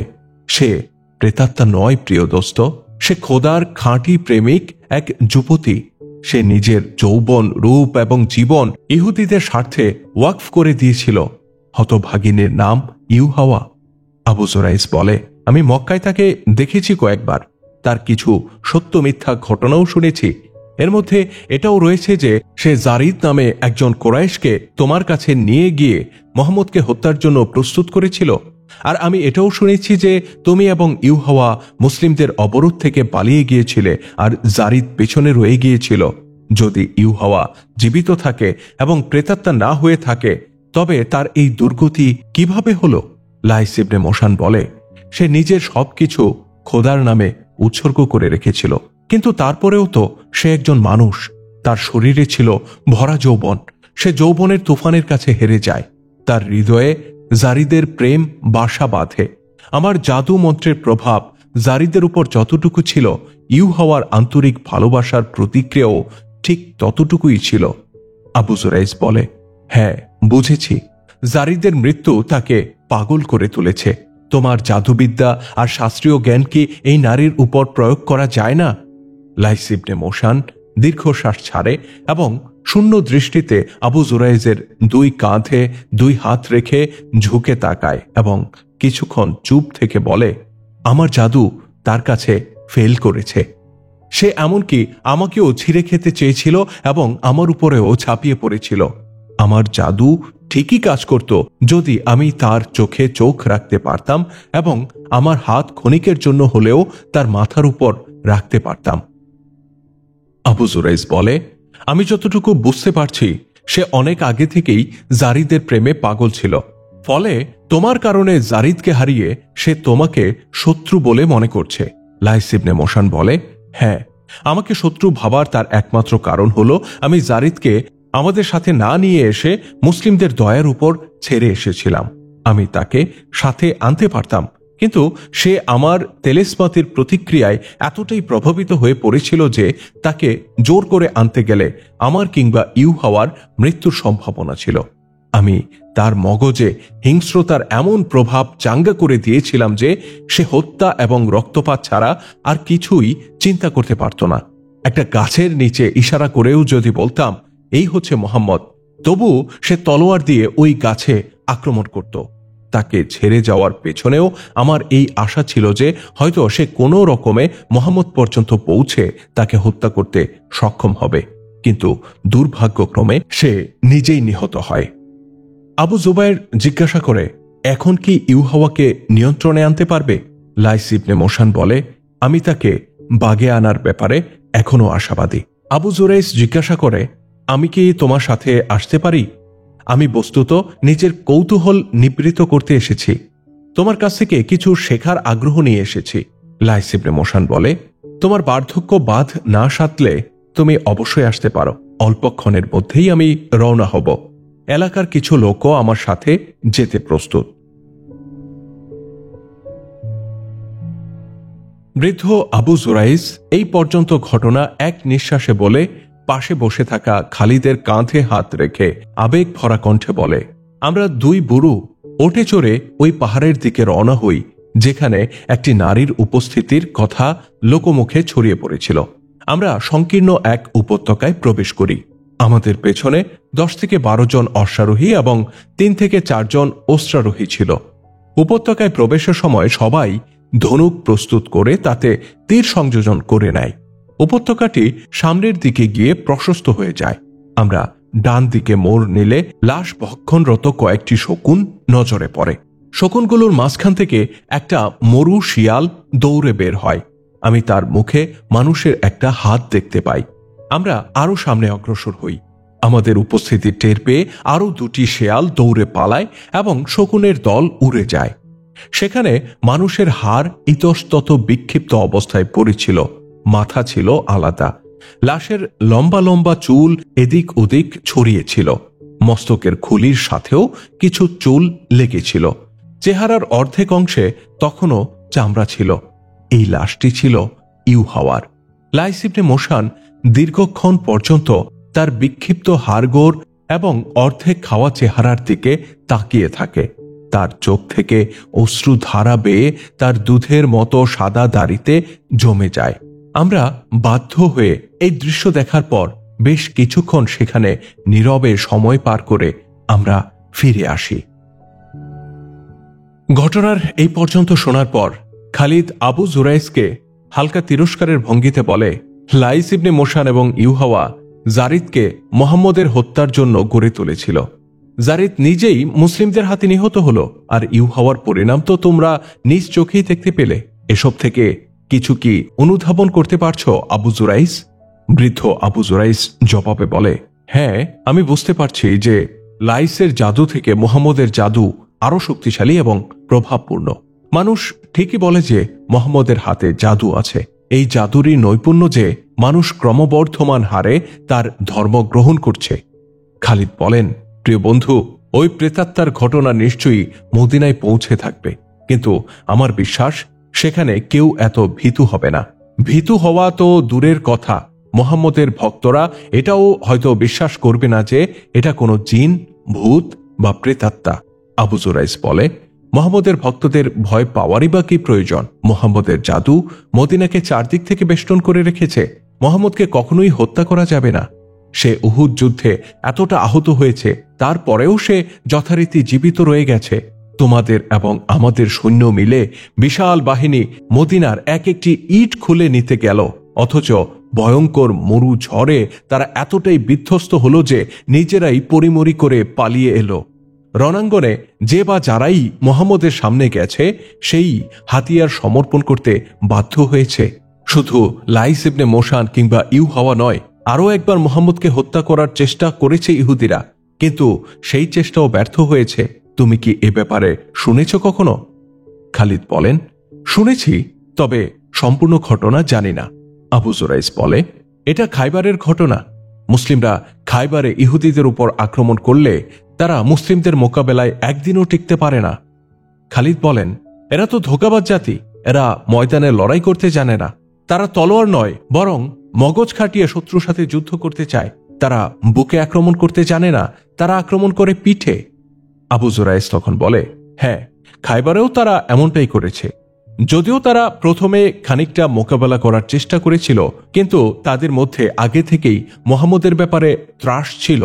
সে প্রেতাত্মা নয় প্রিয় দোস্ত, সে খোদার খাঁটি প্রেমিক এক যুবতী। সে নিজের যৌবন, রূপ এবং জীবন ইহুদিদের স্বার্থে ওয়াকফ করে দিয়েছিল। হতভাগিনীর নাম ইউহাওয়া। আবু জুরাইজ বলে, আমি মক্কায় তাকে দেখেছি কয়েকবার, তার কিছু সত্য মিথ্যা ঘটনাও শুনেছি। এর মধ্যে এটাও রয়েছে যে সে জারিদ নামে একজন কোরাইশকে তোমার কাছে নিয়ে গিয়ে মোহাম্মদকে হত্যার জন্য প্রস্তুত করেছিল। আর আমি এটাও শুনেছি যে তুমি এবং ইউহাওয়া মুসলিমদের অবরোধ থেকে পালিয়ে গিয়েছিলে আর জারিদ পেছনে রয়ে গিয়েছিল। যদি ইউহাওয়া জীবিত থাকে এবং প্রেতাত্মা না হয়ে থাকে, তবে তার এই দুর্গতি কিভাবে হলো? লাইস ইবনে মোশান বলে, সে নিজের সবকিছু খোদার নামে উৎসর্গ করে রেখেছিল, কিন্তু তারপরেও তো সে একজন মানুষ। তার শরীরে ছিল ভরা যৌবন। সে যৌবনের তুফানের কাছে হেরে যায়। তার হৃদয়ে জারিদের প্রেম বাসা বাঁধে। আমার জাদু মন্ত্রের প্রভাব জারিদের উপর যতটুকু ছিল, ইউহাওয়ার আন্তরিক ভালোবাসার প্রতিক্রিয়াও ঠিক ততটুকুই ছিল। আবু জুরাইজ বলে, হ্যাঁ বুঝেছি, জারিদের মৃত্যু তাকে পাগল করে তুলেছে। তোমার জাদুবিদ্যা আর শাস্ত্রীয় জ্ঞান কি এই নারীর উপর প্রয়োগ করা যায় না? লাইস ইবনে মোশান দীর্ঘশ্বাস ছাড়ে এবং শূন্য দৃষ্টিতে আবু জুরাইজের 2 কাঁধে 2 হাত রেখে ঝুঁকে তাকায় এবং কিছুক্ষণ চুপ থেকে বলে, আমার জাদু তার কাছে ফেল করেছে। সে এমনকি আমাকেও ছিঁড়ে খেতে চেয়েছিল এবং আমার উপরেও ঝাঁপিয়ে পড়েছিল। আমার জাদু ঠিকই কাজ করত যদি আমি তার চোখে চোখ রাখতে পারতাম এবং আমার হাত ক্ষণিকের জন্য হলেও তার মাথার উপর রাখতে পারতাম। আবু জুরাইজ বলে, আমি যতটুকু বুঝতে পারছি সে অনেক আগে থেকেই জারিদের প্রেমে পাগল ছিল। ফলে তোমার কারণে জারিদকে হারিয়ে সে তোমাকে শত্রু বলে মনে করছে। লাইস ইবনে মোশান বলে, হ্যাঁ, আমাকে শত্রু ভাবার তার একমাত্র কারণ হলো আমি জারিদকে আমাদের সাথে না নিয়ে এসে মুসলিমদের দয়ার উপর ছেড়ে এসেছিলাম। আমি তাকে সাথে আনতে পারতাম, কিন্তু সে আমার তেলেসমাতির প্রতিক্রিয়ায় এতটাই প্রভাবিত হয়ে পড়েছিল যে তাকে জোর করে আনতে গেলে আমার কিংবা ইউহাওয়ার মৃত্যুর সম্ভাবনা ছিল। আমি তার মগজে হিংস্রতার এমন প্রভাব চাঙ্গা করে দিয়েছিলাম যে সে হত্যা এবং রক্তপাত ছাড়া আর কিছুই চিন্তা করতে পারত না। একটা গাছের নিচে ইশারা করেও যদি বলতাম এই হচ্ছে মোহাম্মদ, তবু সে তলোয়ার দিয়ে ওই গাছে আক্রমণ করত। তাকে ছেড়ে যাওয়ার পেছনেও আমার এই আশা ছিল যে হয়তো সে কোনো রকমে মোহাম্মদ পর্যন্ত পৌঁছে তাকে হত্যা করতে সক্ষম হবে, কিন্তু দুর্ভাগ্যক্রমে সে নিজেই নিহত হয়। আবু জুবায়ের জিজ্ঞাসা করে, এখন কি ইউহাওয়াকে নিয়ন্ত্রণে আনতে পারবে? লাইস ইবনে মোশান বলে, আমি তাকে বাগে আনার ব্যাপারে এখনো আশাবাদী। আবু জুরাইজ জিজ্ঞাসা করে, আমি কি তোমার সাথে আসতে পারি? আমি বস্তুত নিজের কৌতূহল নিবৃত করতে এসেছি, তোমার কাছ থেকে কিছু শেখার আগ্রহ নিয়ে এসেছি। লাইস ইবনে মোশান বলে, তোমার বার্ধক্য বাঁধ না সাধলে তুমি অবশ্যই আসতে পারো। অল্পক্ষণের মধ্যেই আমি রওনা হব। এলাকার কিছু লোকও আমার সাথে যেতে প্রস্তুত। বৃদ্ধ আবু জুরাইজ এই পর্যন্ত ঘটনা এক নিঃশ্বাসে বলে পাশে বসে থাকা খালিদের কাঁধে হাত রেখে আবেগ ভরা কণ্ঠে বলে, আমরা দুই বুড়ো ওটে চড়ে ওই পাহাড়ের দিকে রওনা হই যেখানে একটি নারীর উপস্থিতির কথা লোকমুখে ছড়িয়ে পড়েছিল। আমরা সংকীর্ণ এক উপত্যকায় প্রবেশ করি। আমাদের পেছনে 10 থেকে 12 জন অশ্বারোহী এবং 3 থেকে 4 জন অশ্বারোহী ছিল। উপত্যকায় প্রবেশের সময় সবাই ধনুক প্রস্তুত করে তাতে তীর সংযোজন করে নেয়। উপত্যকাটি সামনের দিকে গিয়ে প্রশস্ত হয়ে যায়। আমরা ডান দিকে মোড় নিলে লাশ ভক্ষণরত কয়েকটি শকুন নজরে পড়ে। শকুনগুলোর মাঝখান থেকে একটা মরু শিয়াল দৌড়ে বের হয়। আমি তার মুখে মানুষের একটা হাত দেখতে পাই। আমরা আরো সামনে অগ্রসর হই। আমাদের উপস্থিতি টের পেয়ে আরো 2টি শেয়াল দৌড়ে পালায় এবং শকুনের দল উড়ে যায়। সেখানে মানুষের হাড় ইতস্তত বিক্ষিপ্ত অবস্থায় পড়েছিল, মাথা ছিল আলাদা, লাশের লম্বা লম্বা চুল এদিক ওদিক ছড়িয়েছিল, মস্তকের খুলির সাথেও কিছু চুল লেগেছিল, চেহারার অর্ধেক অংশে তখনও চামড়া ছিল। এই লাশটি ছিল ইউহাওয়ার। লাইস ইবনে মোশান দীর্ঘক্ষণ পর্যন্ত তার বিক্ষিপ্ত হাড়গোড় এবং অর্ধেক খাওয়া চেহারার দিকে তাকিয়ে থাকে। তার চোখ থেকে অশ্রুধারা বেয়ে তার দুধের মতো সাদা দাড়িতে জমে যায়। আমরা বাধ্য হয়ে এই দৃশ্য দেখার পর বেশ কিছুক্ষণ সেখানে নীরবে সময় পার করে আমরা ফিরে আসি। ঘটনার এই পর্যন্ত শোনার পর খালিদ আবু জুরাইজকে হালকা তিরস্কারের ভঙ্গিতে বলে, লাইস ইবনে মোশান এবং ইউহাওয়া জারিদকে মোহাম্মদের হত্যার জন্য গড়ে তুলেছিল। জারিদ নিজেই মুসলিমদের হাতে নিহত হলো, আর ইউহাওয়ার পরিণাম তো তোমরা নিজ চোখেই দেখতে পেলে। এসব থেকে কিছু কি অনুধাবন করতে পারছো আবু জুরাইজ? বৃদ্ধ আবু জুরাইজ জবাবে বলে, হ্যাঁ, আমি বুঝতে পারছি যে লাইসের জাদু থেকে মুহাম্মদের জাদু আরো শক্তিশালী এবং প্রভাবপূর্ণ। মানুষ ঠিকই বলে যে মুহাম্মদের হাতে জাদু আছে। এই জাদুরই নৈপুণ্য যে মানুষ ক্রমবর্ধমান হারে তার ধর্ম গ্রহণ করছে। খালিদ বলেন, প্রিয় বন্ধু, ওই প্রেতাত্মার ঘটনা নিশ্চয়ই মদিনায় পৌঁছে থাকবে, কিন্তু আমার বিশ্বাস সেখানে কেউ এত ভীতু হবে না। ভীতু হওয়া তো দূরের কথা, মুহাম্মদের ভক্তরা এটাও হয়তো বিশ্বাস করবে না যে এটা কোনো জিন, ভূত বা প্রেতাত্মা। আবু জুরাইজ বলে, মুহাম্মদের ভক্তদের ভয় পাওয়ারই বা কি প্রয়োজন? মুহাম্মদের জাদু মদিনাকে চারদিক থেকে বেষ্টন করে রেখেছে। মুহাম্মদকে কখনোই হত্যা করা যাবে না। সে উহুদ যুদ্ধে এতটা আহত হয়েছে, তারপরেও সে যথারীতি জীবিত রয়ে গেছে। তোমাদের এবং আমাদের সৈন্য মিলে বিশাল বাহিনী মদিনার এক একটি ইট খুলে নিতে গেল, অথচ ভয়ঙ্কর মরু ঝড়ে তারা এতটাই বিধ্বস্ত হলো যে নিজেরাই পরিমরি করে পালিয়ে এলো। রণাঙ্গনে যে বা যারাই মুহাম্মদের সামনে গেছে সেই হাতিয়ার সমর্পণ করতে বাধ্য হয়েছে। শুধু লাইস ইবনে মোশান কিংবা ইউহাওয়া নয়, আরও একবার মুহাম্মদকে হত্যা করার চেষ্টা করেছে ইহুদিরা, কিন্তু সেই চেষ্টাও ব্যর্থ হয়েছে। তুমি কি এ ব্যাপারে শুনেছ কখনো? খালিদ বলেন, শুনেছি, তবে সম্পূর্ণ ঘটনা জানি না। আবু জুরাইস বলে, এটা খাইবারের ঘটনা। মুসলিমরা খাইবারে ইহুদিদের উপর আক্রমণ করলে তারা মুসলিমদের মোকাবেলায় একদিনও টিকতে পারে না। খালিদ বলেন, এরা তো ধোঁকাবাজ জাতি, এরা ময়দানে লড়াই করতে জানে না। তারা তলোয়ার নয়, বরং মগজ খাটিয়ে শত্রুর সাথে যুদ্ধ করতে চায়। তারা বুকে আক্রমণ করতে জানে না, তারা আক্রমণ করে পিঠে। আবু জুরাইস তখন বলে, হ্যাঁ, খাইবারেও তারা এমনটাই করেছে। যদিও তারা প্রথমে খানিকটা মোকাবেলা করার চেষ্টা করেছিল, কিন্তু তাদের মধ্যে আগে থেকেই মুহাম্মদের ব্যাপারে ত্রাস ছিল।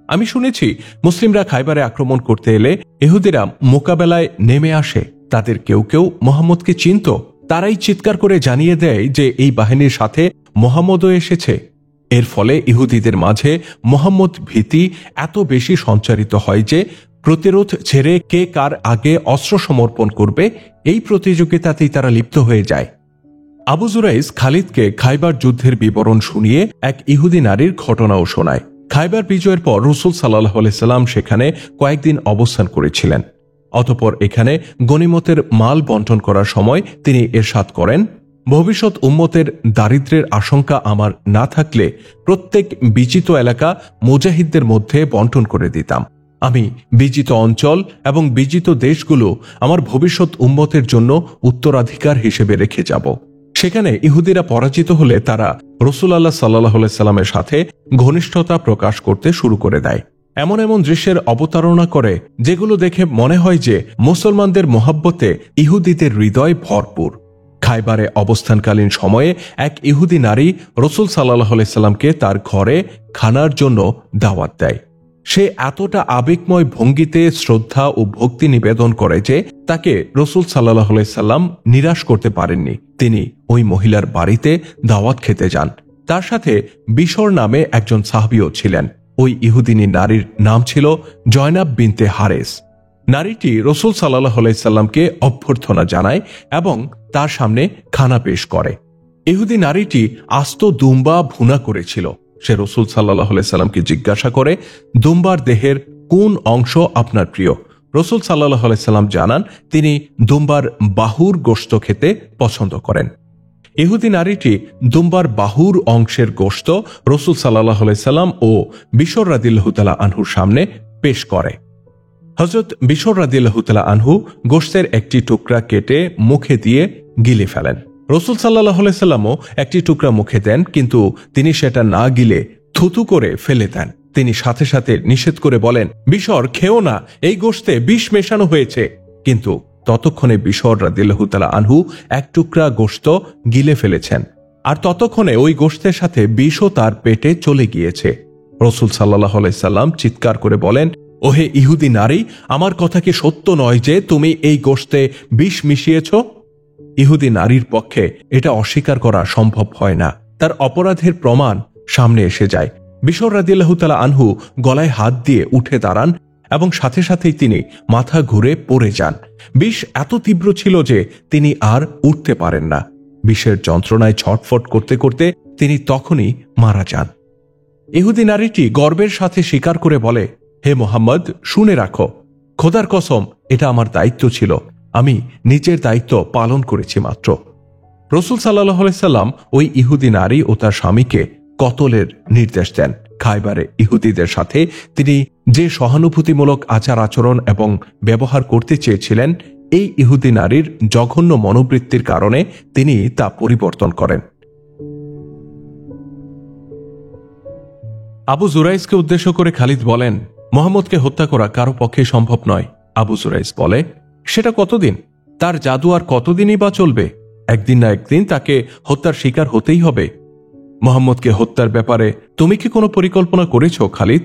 আমি শুনেছি মুসলিমরা খাইবারে আক্রমণ করতে এলে ইহুদিরা মোকাবেলায় নেমে আসে। তাদের কেউ কেউ মুহাম্মদকে চিনত। তারাই চিৎকার করে জানিয়ে দেয় যে এই বাহিনীর সাথে মুহাম্মদও এসেছে। এর ফলে ইহুদিদের মাঝে মুহাম্মদ ভীতি এত বেশি সঞ্চারিত হয় যে প্রতিরোধ ছেড়ে কে কার আগে অস্ত্র সমর্পণ করবে এই প্রতিযোগিতাতেই তারা লিপ্ত হয়ে যায়। আবু জুরাইস খালিদকে খাইবার যুদ্ধের বিবরণ শুনিয়ে এক ইহুদি নারীর ঘটনাও শোনায়। খাইবার বিজয়ের পর রাসূল সাল্লাল্লাহু আলাইহি সাল্লাম সেখানে কয়েকদিন অবস্থান করেছিলেন। অতঃপর এখানে গনিমতের মাল বন্টন করার সময় তিনি ইরশাদ করেন, ভবিষ্যৎ উম্মতের দারিদ্র্যের আশঙ্কা আমার না থাকলে প্রত্যেক বিজিত এলাকা মুজাহিদদের মধ্যে বন্টন করে দিতাম। আমি বিজিত অঞ্চল এবং বিজিত দেশগুলো আমার ভবিষ্যৎ উম্মতের জন্য উত্তরাধিকার হিসেবে রেখে যাব। সেখানে ইহুদিরা পরাজিত হলে তারা রাসূলুল্লাহ সাল্লাল্লাহু আলাইহি সাল্লামের সাথে ঘনিষ্ঠতা প্রকাশ করতে শুরু করে দেয়। এমন এমন দৃশ্যের অবতারণা করে যেগুলো দেখে মনে হয় যে মুসলমানদের মোহাব্বতে ইহুদিদের হৃদয় ভরপুর। খাইবারে অবস্থানকালীন সময়ে এক ইহুদি নারী রাসূল সাল্লাল্লাহু আলাইহি সাল্লামকে তার ঘরে খানার জন্য দাওয়াত দেয়। সে এতটা আবেগময় ভঙ্গিতে শ্রদ্ধা ও ভক্তি নিবেদন করে যে তাকে রাসূল সাল্লাল্লাহু আলাইহি সাল্লাম নিরাশ করতে পারেননি। তিনি ওই মহিলার বাড়িতে দাওয়াত খেতে যান। তার সাথে বিশর নামে একজন সাহাবীও ছিলেন। ওই ইহুদিনী নারীর নাম ছিল জয়নাব বিনতে হারেস। নারীটি রাসূল সাল্লাল্লাহু আলাইহি সাল্লামকে অভ্যর্থনা জানায় এবং তার সামনে খানা পেশ করে। ইহুদি নারীটি আস্ত দুম্বা ভুনা করেছিল। সে রাসূল সাল্লাল্লাহু আলাইহি সাল্লামকে জিজ্ঞাসা করে, দুম্বার দেহের কোন অংশ আপনার প্রিয়? রাসূল সাল্লাল্লাহু আলাইহি সাল্লাম জানান তিনি দুম্বার বাহুর গোশত খেতে পছন্দ করেন। ইহুদি নারীটি দুম্বার বাহুর অংশের গোশত রাসূল সাল্লাল্লাহু আলাইহি সাল্লাম ও বিশর রাদিয়াল্লাহু তাআলা আনহুর সামনে পেশ করে। হযরত বিশর রাদিয়াল্লাহু তাআলা আনহু গোশতের একটি টুকরা কেটে মুখে দিয়ে গিলে ফেলেন। রাসূল সাল্লাল্লাহু আলাইহি সাল্লামও একটি টুকরা মুখে দেন, কিন্তু তিনি সেটা না গিলে থুতু করে ফেলে দেন। তিনি সাথে সাথে নিষেধ করে বলেন, বিশর খেও না, এই গোশতে বিষ মেশানো হয়েছে। কিন্তু ততক্ষণে বিশর রাদিয়াল্লাহু তাআলা আনহু এক টুকরা গোশত গিলে ফেলেছেন, আর ততক্ষণে ওই গোশতের সাথে বিষও তার পেটে চলে গিয়েছে। রাসূল সাল্লাল্লাহু আলাইহি সাল্লাম চিৎকার করে বলেন, ওহে ইহুদি নারী, আমার কথা কি সত্য নয় যে তুমি এই গোশতে বিষ মিশিয়েছ? ইহুদি নারীর পক্ষে এটা অস্বীকার করা সম্ভব হয় না। তার অপরাধের প্রমাণ সামনে এসে যায়। বিশর রাদিয়াল্লাহু তাআলা আনহু গলায় হাত দিয়ে উঠে দাঁড়ান এবং সাথে সাথেই তিনি মাথা ঘুরে পড়ে যান। বিষ এত তীব্র ছিল যে তিনি আর উঠতে পারেন না। বিষের যন্ত্রণায় ছটফট করতে করতে তিনি তখনই মারা যান। ইহুদি নারীটি গর্বের সাথে স্বীকার করে বলে, হে মুহাম্মদ, শুনে রাখো, খোদার কসম, এটা আমার দায়িত্ব ছিল। আমি নিজের দায়িত্ব পালন করেছি মাত্র। রাসূল সাল্লাল্লাহু আলাইহি সাল্লাম ওই ইহুদি নারী ও তার স্বামীকে কতলের নির্দেশ দেন। খাইবারে ইহুদিদের সাথে তিনি যে সহানুভূতিমূলক আচার আচরণ এবং ব্যবহার করতে চেয়েছিলেন, এই ইহুদি নারীর জঘন্য মনোবৃত্তির কারণে তিনি তা পরিবর্তন করেন। আবু জুরাইসকে উদ্দেশ্য করে খালিদ বলেন, মুহাম্মদকে হত্যা করা কারো পক্ষে সম্ভব নয়। আবু জুরাইস বলে, সেটা কতদিন? তার জাদু আর কতদিনই বা চলবে? একদিন না একদিন তাকে হত্যার শিকার হতেই হবে। মুহাম্মদকে হত্যার ব্যাপারে তুমি কি কোনো পরিকল্পনা করেছ খালিদ?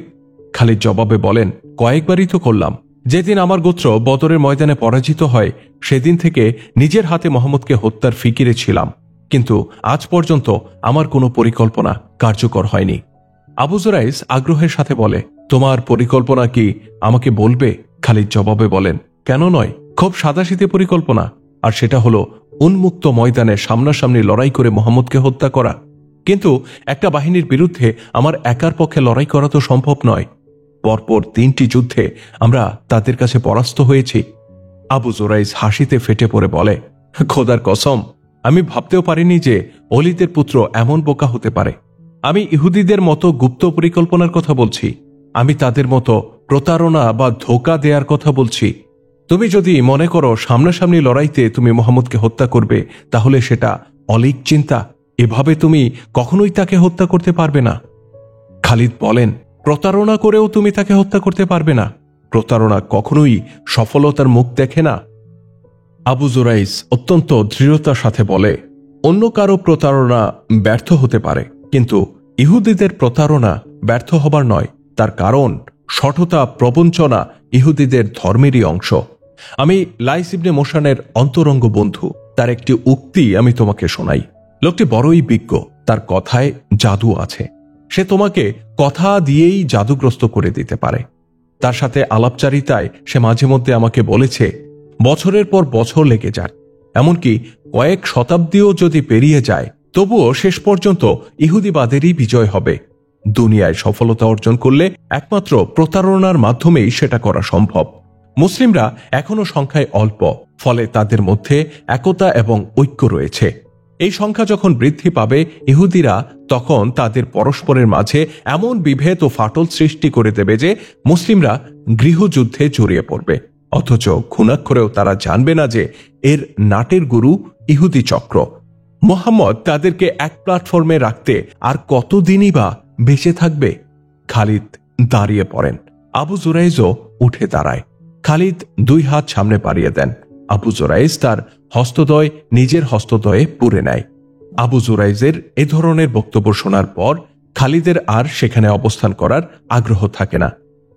খালিদ জবাবে বলেন, কয়েকবারই তো করলাম। যেদিন আমার গোত্র বদরের ময়দানে পরাজিত হয় সেদিন থেকে নিজের হাতে মোহাম্মদকে হত্যার ফিকিরে ছিলাম, কিন্তু আজ পর্যন্ত আমার কোনো পরিকল্পনা কার্যকর হয়নি। আবু যুরাইস আগ্রহের সাথে বলে, তোমার পরিকল্পনা কি আমাকে বলবে? খালিদ জবাবে বলেন, কেন নয়, খুব সাদাসিধে পরিকল্পনা, আর সেটা হলো উন্মুক্ত ময়দানে সামনাসামনি লড়াই করে মোহাম্মদকে হত্যা করা। কিন্তু একটা বাহিনীর বিরুদ্ধে আমার একার পক্ষে লড়াই করা তো সম্ভব নয়। পরপর 3টি যুদ্ধে আমরা তাদের কাছে পরাস্ত হয়েছি। আবু যুরাইস হাসিতে ফেটে পড়ে বলে, খোদার কসম, আমি ভাবতেও পারিনি যে ওলীদের পুত্র এমন বোকা হতে পারে। আমি ইহুদিদের মতো গুপ্ত পরিকল্পনার কথা বলছি, আমি তাদের মতো প্রতারণা বা ধোঁকা দেওয়ার কথা বলছি। তুমি যদি মনে করো সামনাসামনি লড়াইতে তুমি মোহাম্মদকে হত্যা করবে, তাহলে সেটা অলীক চিন্তা। এভাবে তুমি কখনোই তাকে হত্যা করতে পারবে না। খালিদ বলেন, প্রতারণা করেও তুমি তাকে হত্যা করতে পারবে না। প্রতারণা কখনোই সফলতার মুখ দেখে না। আবু যুরাইস অত্যন্ত দৃঢ়তার সাথে বলে, অন্য কারো প্রতারণা ব্যর্থ হতে পারে, কিন্তু ইহুদিদের প্রতারণা ব্যর্থ হবার নয়। তার কারণ সঠতা প্রবঞ্চনা ইহুদিদের ধর্মেরই অংশ। আমি লাইস ইবনে মোশানের অন্তরঙ্গ বন্ধু, তার একটি উক্তি আমি তোমাকে শোনাই। লোকটি বড়ই বিজ্ঞ, তার কথায় জাদু আছে। সে তোমাকে কথা দিয়েই জাদুগ্রস্ত করে দিতে পারে। তার সাথে আলাপচারিতায় সে মাঝে মধ্যে আমাকে বলেছে, বছরের পর বছর লেগে যায়, এমনকি কয়েক শতাব্দীও যদি পেরিয়ে যায়, তবুও শেষ পর্যন্ত ইহুদিবাদেরই বিজয় হবে। দুনিয়ায় সফলতা অর্জন করলে একমাত্র প্রতারণার মাধ্যমেই সেটা করা সম্ভব। মুসলিমরা এখনো সংখ্যায় অল্প, ফলে তাদের মধ্যে একতা এবং ঐক্য রয়েছে। এই সংখ্যা যখন বৃদ্ধি পাবে, ইহুদিরা তখন তাদের পরস্পরের মাঝে এমন বিভেদ ও ফাটল সৃষ্টি করে দেবে যে মুসলিমরা গৃহযুদ্ধে জড়িয়ে পড়বে, অথচ ঘুণাক্ষরেও তারা জানবে না যে এর নাটের গুরু ইহুদি চক্র। মুহাম্মদ তাদেরকে এক প্ল্যাটফর্মে রাখতে আর কতদিনই বা বেঁচে থাকবে? খালিদ দাঁড়িয়ে পড়েন। আবু যুরাইসও উঠে দাঁড়ায়। খালিদ 2 হাত সামনে বাড়িয়ে দেন। আবু যুরাইস তার হস্তদ্বয় নিজের হস্তদ্বয়ে পুরে নেয়। আবু যুরাইসের এ ধরনের বক্তব্য শোনার পর খালিদের আর সেখানে অবস্থান করার আগ্রহ থাকে না।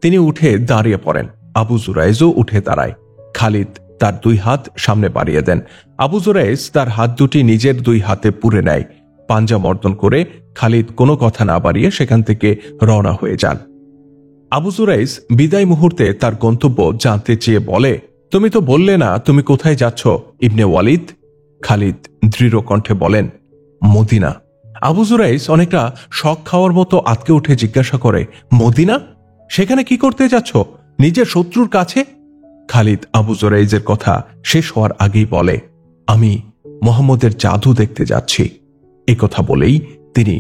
তিনি উঠে দাঁড়িয়ে পড়েন। আবু যুরাইসও উঠে দাঁড়ায়। খালিদ তার 2 হাত সামনে বাড়িয়ে দেন। আবু যুরাইস তার হাত দুটি নিজের 2 হাতে পুরে নেয়। পাঞ্জা মর্দন করে খালিদ কোনো কথা না বাড়িয়ে সেখান থেকে রওনা হয়ে যান। আবু যুরাইস বিদায় মুহূর্তে তার গন্তব্য জানতে চেয়ে বলে, তুমি তো বললে না তুমি কোথায় যাচ্ছ ইবনে ওয়ালিদ? খালিদ দৃঢ় কণ্ঠে বলেন, মদিনা। আবু যুরাইস অনেকটা শক খাওয়ার মতো আতকে উঠে জিজ্ঞাসা করে, মদিনা? সেখানে কি করতে যাচ্ছ? নিজের শত্রুর কাছে? খালিদ আবু যুরাইসের কথা শেষ হওয়ার আগেই বলে, আমি মুহাম্মদের জাদু দেখতে যাচ্ছি। এ কথা বলেই তিনি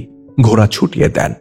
ঘোড়া ছুটিয়ে দেন।